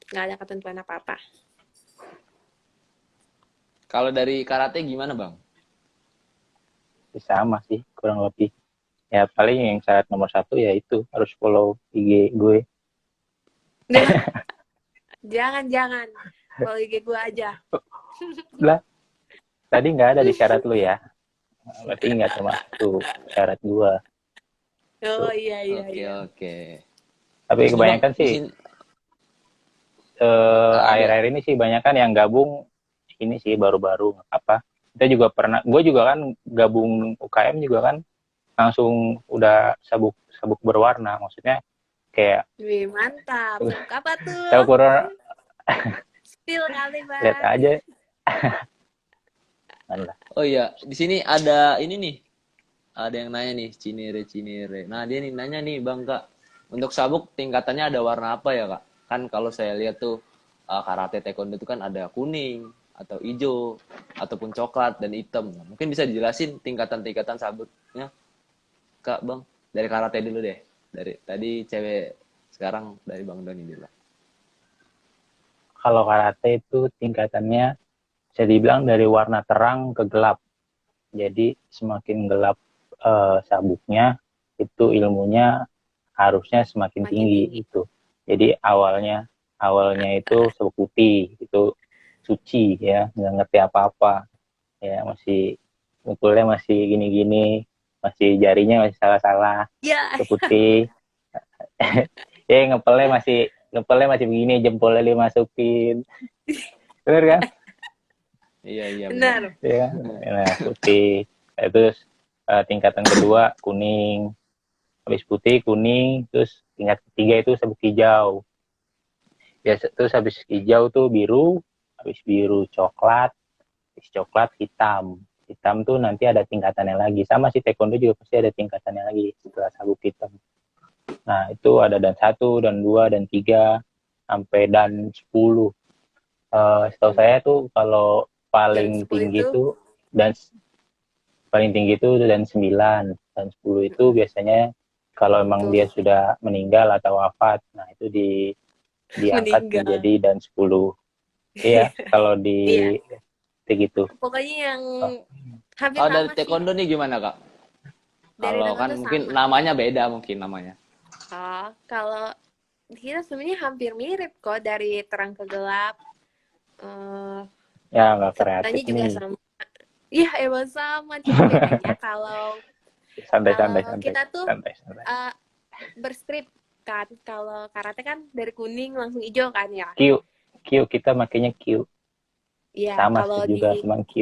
[SPEAKER 3] Nggak ada ketentuan apa-apa.
[SPEAKER 1] Kalau dari karate gimana bang?
[SPEAKER 2] Sama sih kurang lebih. Ya paling yang syarat nomor 1 ya itu harus follow IG gue.
[SPEAKER 3] Jangan. Kalau IG gue aja.
[SPEAKER 2] Lah, tadi nggak ada di syarat lu ya. Berarti nggak termasuk tuh syarat gue.
[SPEAKER 3] Oh
[SPEAKER 2] Tuh.
[SPEAKER 3] iya.
[SPEAKER 1] Oke.
[SPEAKER 2] Tapi
[SPEAKER 1] Terus nih bang,
[SPEAKER 2] kebanyakan
[SPEAKER 1] di
[SPEAKER 2] sih
[SPEAKER 1] sini ada.
[SPEAKER 2] akhir-akhir ini sih banyak kan yang gabung ini sih baru-baru nggak apa. Kita juga pernah, gue juga kan gabung UKM juga kan langsung udah sabuk berwarna, maksudnya kayak
[SPEAKER 3] Wih, mantap. Sabuk apa
[SPEAKER 2] sabuk
[SPEAKER 3] tuh?
[SPEAKER 2] berwarna,
[SPEAKER 3] Spill kali,
[SPEAKER 2] lihat
[SPEAKER 3] Bang.
[SPEAKER 2] aja. Lah.
[SPEAKER 1] Oh iya, di sini ada ini nih. Ada yang nanya nih, Cinere. Nah, dia nih nanya nih, Bang Kak. Untuk sabuk tingkatannya ada warna apa ya, Kak? Kan kalau saya lihat tuh karate taekwondo itu kan ada kuning atau hijau ataupun coklat dan hitam. Nah, mungkin bisa dijelasin tingkatan-tingkatan sabuknya, Kak, Bang. Dari karate dulu deh. Dari tadi cewek, sekarang dari Bang Doni dulu.
[SPEAKER 2] Kalau karate itu tingkatannya bisa dibilang dari warna terang ke gelap. Jadi semakin gelap sabuknya, itu ilmunya harusnya semakin
[SPEAKER 3] Makin
[SPEAKER 2] tinggi
[SPEAKER 3] tinggi.
[SPEAKER 2] itu. Jadi awalnya itu sabuk putih, itu suci ya, nggak ngerti apa-apa ya, masih mukulnya masih gini-gini, masih jarinya masih salah-salah,
[SPEAKER 3] Ya,
[SPEAKER 2] sabuk putih. Ya ngepelnya masih begini, jempolnya dimasukin, bener kan?
[SPEAKER 1] Iya, benar.
[SPEAKER 3] benar.
[SPEAKER 2] Ya, nah, putih. Terus tingkatan kedua kuning, habis putih kuning, terus tingkat ketiga itu sabuk hijau. Biasa terus habis hijau tuh biru, habis biru coklat, habis coklat hitam. Hitam tuh nanti ada tingkatannya lagi. Sama sih taekwondo juga pasti ada tingkatannya lagi setelah sabuk hitam. Nah, itu ada dan 1, dan 2, dan 3, sampai dan 10. Setahu saya tuh kalau
[SPEAKER 3] Dan
[SPEAKER 2] paling
[SPEAKER 3] 10
[SPEAKER 2] tinggi
[SPEAKER 3] itu
[SPEAKER 2] tuh dan paling tinggi itu dan 9, dan 10 itu biasanya kalau emang dia
[SPEAKER 3] Betul.
[SPEAKER 2] sudah meninggal atau wafat, nah itu diangkat
[SPEAKER 3] Meninggal.
[SPEAKER 2] menjadi dan 10. Iya, kalau
[SPEAKER 3] Iya,
[SPEAKER 2] di gitu.
[SPEAKER 3] pokoknya yang
[SPEAKER 2] Oh,
[SPEAKER 3] hampir
[SPEAKER 1] Oh, dari
[SPEAKER 3] sama sih.
[SPEAKER 1] taekwondo nih gimana, Kak?
[SPEAKER 3] Dari
[SPEAKER 1] Kalau kan
[SPEAKER 3] taekwondo
[SPEAKER 1] mungkin
[SPEAKER 3] sama.
[SPEAKER 1] namanya beda mungkin namanya.
[SPEAKER 3] Oh, kalau kita sebenarnya hampir mirip kok dari terang ke gelap. Eh,
[SPEAKER 2] ya nggak kreatif
[SPEAKER 3] sebutannya juga
[SPEAKER 2] nih.
[SPEAKER 3] sama. Iya, emang sama. Cuma bedanya kalau
[SPEAKER 2] Santai,
[SPEAKER 3] kalau
[SPEAKER 2] santai, santai,
[SPEAKER 3] kita tuh
[SPEAKER 2] santai, santai.
[SPEAKER 3] eh, berstrip kan. Kalau karate kan dari kuning langsung hijau kan ya.
[SPEAKER 2] Q, Q kita makanya Q.
[SPEAKER 3] Iya,
[SPEAKER 2] Sama
[SPEAKER 3] kalau
[SPEAKER 2] sih
[SPEAKER 3] di
[SPEAKER 2] juga, cuman Q.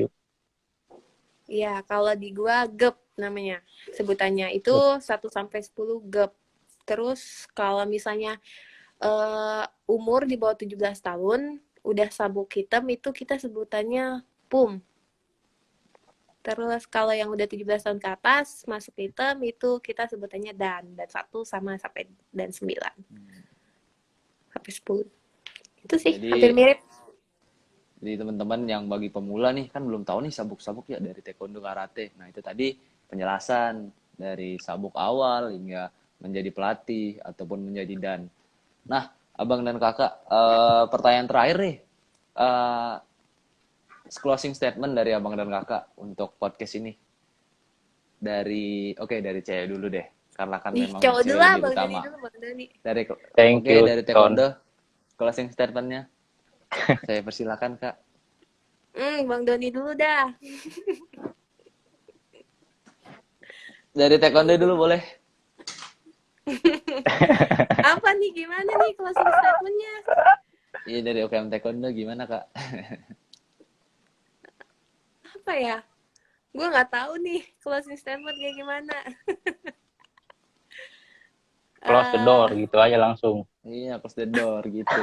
[SPEAKER 3] iya, kalau di gua GEP namanya sebutannya. Itu 1 sampai 10 GEP. Terus kalau misalnya umur di bawah 17 tahun, udah sabuk hitam itu kita sebutannya PUM. Terus kalau yang udah 17 tahun ke atas, masuk hitam itu kita sebutannya dan 1 sama sampai dan 9 sampai 10. Itu sih hampir
[SPEAKER 1] Jadi
[SPEAKER 3] mirip.
[SPEAKER 1] teman-teman yang bagi pemula nih kan belum tahu nih sabuk-sabuk ya dari taekwondo karate. Nah, itu tadi penjelasan dari sabuk awal hingga menjadi pelatih ataupun menjadi dan. Nah, Abang dan Kakak, pertanyaan terakhir nih. Eh, Closing statement dari Abang dan Kakak untuk podcast ini. Dari cewek dulu deh. Karena kan
[SPEAKER 3] Ih,
[SPEAKER 1] memang
[SPEAKER 3] cowok dulu
[SPEAKER 1] cewek
[SPEAKER 3] lah,
[SPEAKER 1] lebih
[SPEAKER 3] Bang Dani
[SPEAKER 1] utama.
[SPEAKER 3] dulu, Bang Dani.
[SPEAKER 2] Thank you,
[SPEAKER 1] Dari
[SPEAKER 2] Ton.
[SPEAKER 1] taekwondo, closing statementnya. Saya persilakan, Kak.
[SPEAKER 3] Bang Doni dulu dah.
[SPEAKER 1] Dari taekwondo dulu boleh.
[SPEAKER 3] Apa nih, gimana nih closing statement-nya?
[SPEAKER 1] Iya, dari OKM Taekwondo gimana, Kak?
[SPEAKER 3] Apa ya? Gue nggak tahu nih closing statement kayak gimana.
[SPEAKER 2] Close the door
[SPEAKER 3] Eh,
[SPEAKER 2] gitu aja langsung.
[SPEAKER 1] Iya, close the door gitu.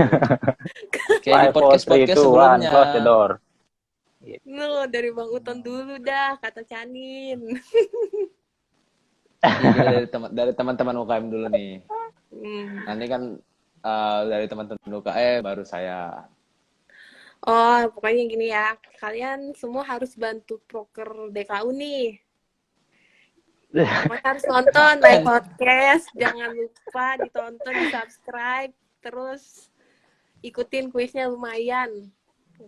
[SPEAKER 1] Kayak di
[SPEAKER 2] 5, 4, 3,
[SPEAKER 1] podcast-podcast
[SPEAKER 2] 2, 1,
[SPEAKER 1] sebelumnya.
[SPEAKER 2] close the door.
[SPEAKER 3] dari Bang Uton dulu dah, kata Canin.
[SPEAKER 1] Iya, kita dari teman-teman UKM dulu nih.
[SPEAKER 3] Hmm.
[SPEAKER 1] Nanti kan dari teman-teman UKM baru saya.
[SPEAKER 3] Oh, pokoknya gini ya. Kalian semua harus bantu proker DKU nih. Pokoknya harus nonton live podcast. Jangan lupa ditonton, di-subscribe. Terus ikutin kuisnya lumayan.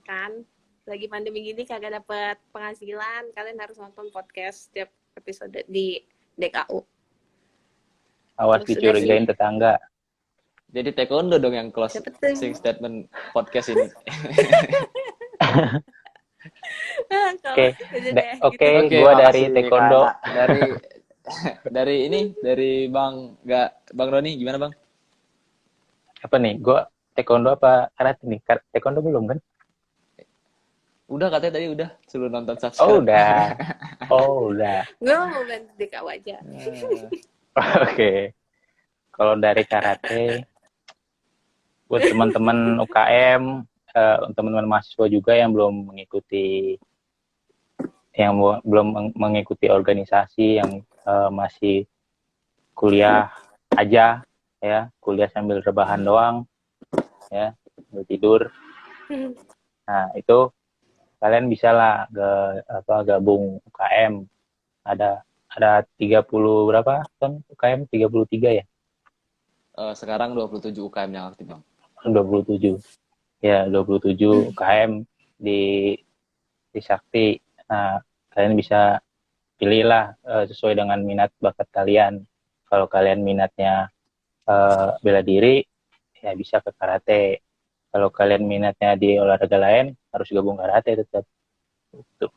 [SPEAKER 3] Kan? Lagi pandemi gini kagak dapet penghasilan. Kalian harus nonton podcast setiap episode di DKU.
[SPEAKER 2] Awas
[SPEAKER 3] Terus udah sih.
[SPEAKER 2] dicurigain tetangga.
[SPEAKER 1] Jadi taekwondo dong yang
[SPEAKER 3] Siapa tuh?
[SPEAKER 1] closing statement podcast ini.
[SPEAKER 2] Oke,
[SPEAKER 3] Udah deh,
[SPEAKER 2] oke,
[SPEAKER 1] Oke,
[SPEAKER 2] gua dari
[SPEAKER 1] makasih,
[SPEAKER 2] taekwondo.
[SPEAKER 1] Kak. Dari Bang Roni gimana, Bang?
[SPEAKER 2] Apa nih? Gua taekwondo apa karate nih? Taekwondo belum kan?
[SPEAKER 1] Udah katanya tadi udah suruh nonton
[SPEAKER 2] Oh,
[SPEAKER 1] subscribe.
[SPEAKER 2] udah. Oh, udah.
[SPEAKER 3] Gue mau bantu DKU aja.
[SPEAKER 2] Oke. Kalau dari karate, buat teman-teman UKM, teman-teman mahasiswa juga yang belum mengikuti organisasi, yang masih kuliah aja, ya, kuliah sambil rebahan doang, ya, sambil tidur. Nah, itu kalian bisa lah gabung UKM. Ada 30 berapa Ton? UKM 33 ya?
[SPEAKER 1] Sekarang 27 UKM yang aktif, Bang.
[SPEAKER 2] 27. Ya, 27 UKM di Sakti. Nah, kalian bisa pilihlah sesuai dengan minat bakat kalian. Kalau kalian minatnya bela diri, ya bisa ke karate. Kalau kalian minatnya di olahraga lain, harus gabung karate tetap. Tuh.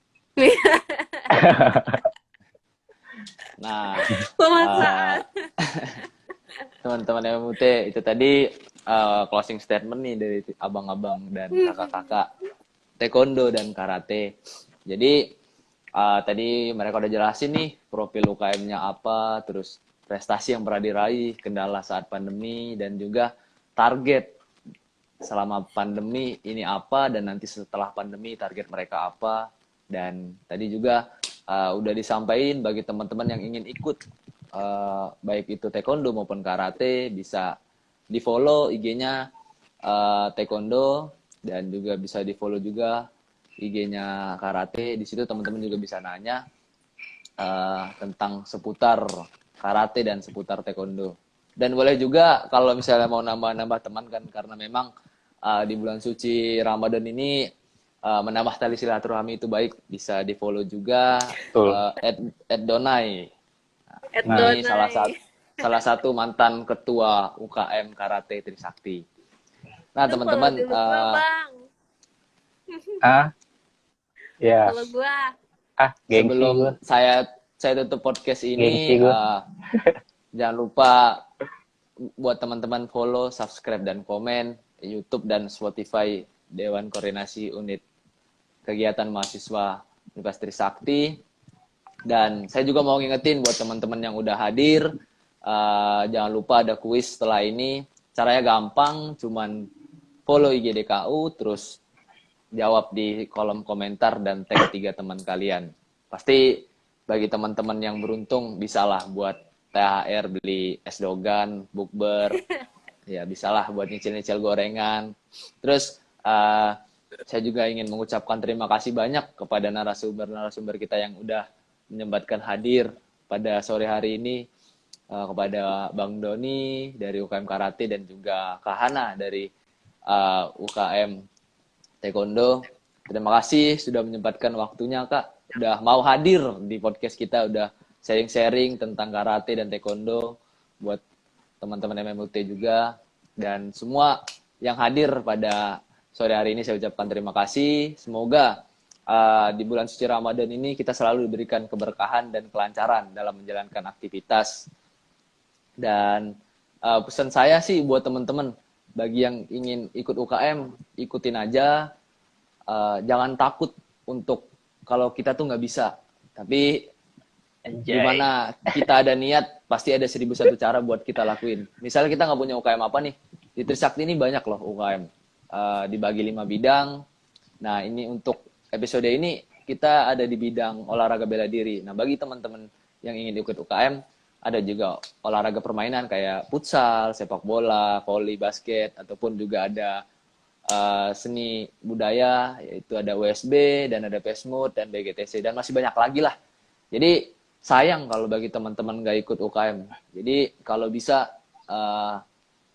[SPEAKER 1] Nah,
[SPEAKER 3] Pemaksaan.
[SPEAKER 1] teman-teman MUT itu tadi closing statement nih dari abang-abang dan kakak-kakak taekwondo dan karate. Jadi tadi mereka udah jelasin nih profil UKM-nya apa, terus prestasi yang pernah diraih, kendala saat pandemi, dan juga target selama pandemi ini apa, dan nanti setelah pandemi target mereka apa. Dan tadi juga udah disampaikan bagi teman-teman yang ingin ikut baik itu taekwondo maupun karate, bisa di follow IG-nya taekwondo, dan juga bisa di follow juga IG-nya karate. Di situ teman-teman juga bisa nanya tentang seputar karate dan seputar taekwondo. Dan boleh juga kalau misalnya mau nambah-nambah teman kan, karena memang di bulan suci Ramadan ini menambah tali silaturahmi itu baik, bisa di follow juga
[SPEAKER 2] Betul.
[SPEAKER 1] @donai.
[SPEAKER 2] Nah,
[SPEAKER 1] Ini salah satu mantan ketua UKM Karate Trisakti. Nah,
[SPEAKER 3] Itu follow
[SPEAKER 1] teman-teman,
[SPEAKER 3] dulu gua, Bang.
[SPEAKER 2] ah, ya,
[SPEAKER 3] Follow gua.
[SPEAKER 2] gengsi
[SPEAKER 1] sebelum
[SPEAKER 2] gue,
[SPEAKER 1] saya tutup podcast
[SPEAKER 2] gengsi
[SPEAKER 1] ini,
[SPEAKER 2] gue.
[SPEAKER 1] jangan lupa buat teman-teman follow, subscribe, dan komen YouTube dan Spotify Dewan Koordinasi Unit Kegiatan Mahasiswa Universitas Trisakti. Dan saya juga mau ngingetin buat teman-teman yang udah hadir, jangan lupa ada kuis setelah ini. Caranya gampang, cuman follow IG DKU, terus jawab di kolom komentar dan tag 3 teman kalian. Pasti bagi teman-teman yang beruntung bisalah buat THR, beli es dogan, bukber, ya bisalah buat nyicil-nyicil gorengan. Terus saya juga ingin mengucapkan terima kasih banyak kepada narasumber-narasumber kita yang udah menyempatkan hadir pada sore hari ini, kepada Bang Doni dari UKM Karate dan juga Kak Hana dari UKM Taekwondo. Terima kasih sudah menyempatkan waktunya, Kak. Udah mau hadir di podcast kita, udah sharing-sharing tentang karate dan taekwondo buat teman-teman MMUT juga. Dan semua yang hadir pada sore hari ini saya ucapkan terima kasih. Semoga di bulan suci Ramadan ini kita selalu diberikan keberkahan dan kelancaran dalam menjalankan aktivitas. Dan pesan saya sih buat teman-teman, bagi yang ingin ikut UKM, ikutin aja. Jangan takut untuk kalau kita tuh nggak bisa, tapi gimana kita ada niat, pasti ada 1001 cara buat kita lakuin. Misalnya kita nggak punya UKM apa nih, di Trisakti ini banyak loh UKM, dibagi 5 bidang. Nah, ini untuk episode ini kita ada di bidang olahraga bela diri. Nah, bagi teman-teman yang ingin ikut UKM, ada juga olahraga permainan kayak futsal, sepak bola, voli, basket, ataupun juga ada seni budaya, yaitu ada USB dan ada PESMUD dan BGTC, dan masih banyak lagi lah. Jadi sayang kalau bagi teman-teman nggak ikut UKM. Jadi kalau bisa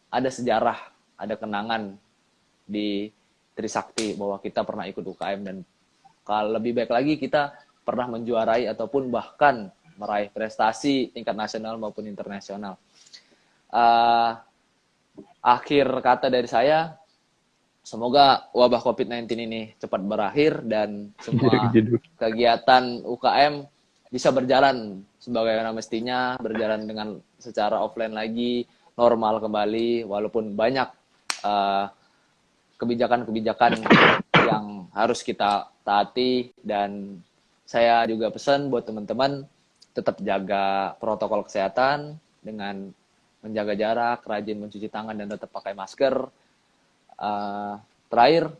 [SPEAKER 1] ada sejarah, ada kenangan di Trisakti bahwa kita pernah ikut UKM, dan kalau lebih baik lagi kita pernah menjuarai ataupun bahkan meraih prestasi tingkat nasional maupun internasional. Akhir kata dari saya, semoga wabah COVID-19 ini cepat berakhir dan semua kegiatan UKM bisa berjalan sebagaimana mestinya, berjalan dengan secara offline lagi, normal kembali, walaupun banyak kebijakan-kebijakan yang harus kita taati. Dan saya juga pesan buat teman-teman, tetap jaga protokol kesehatan dengan menjaga jarak, rajin mencuci tangan, dan tetap pakai masker. Terakhir,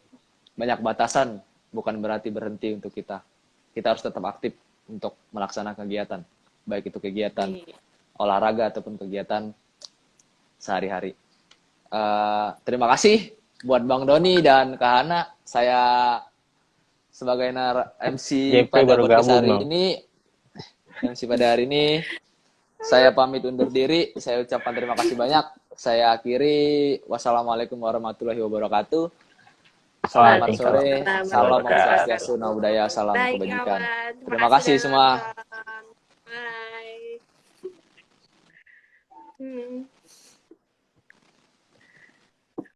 [SPEAKER 1] banyak batasan bukan berarti berhenti untuk kita. Kita harus tetap aktif untuk melaksanakan kegiatan, baik itu kegiatan olahraga ataupun kegiatan sehari-hari. Terima kasih buat Bang Doni dan Kak Hana. Saya sebagai MC pada podcast hari ini, MC pada hari ini, saya pamit undur diri. Saya ucapkan terima kasih banyak. Saya akhiri. Wassalamualaikum warahmatullahi wabarakatuh. Selamat sore. Salam Om Swastiastu, Namo Buddhaya, salam kebajikan. Terima kasih semua.
[SPEAKER 3] Bye.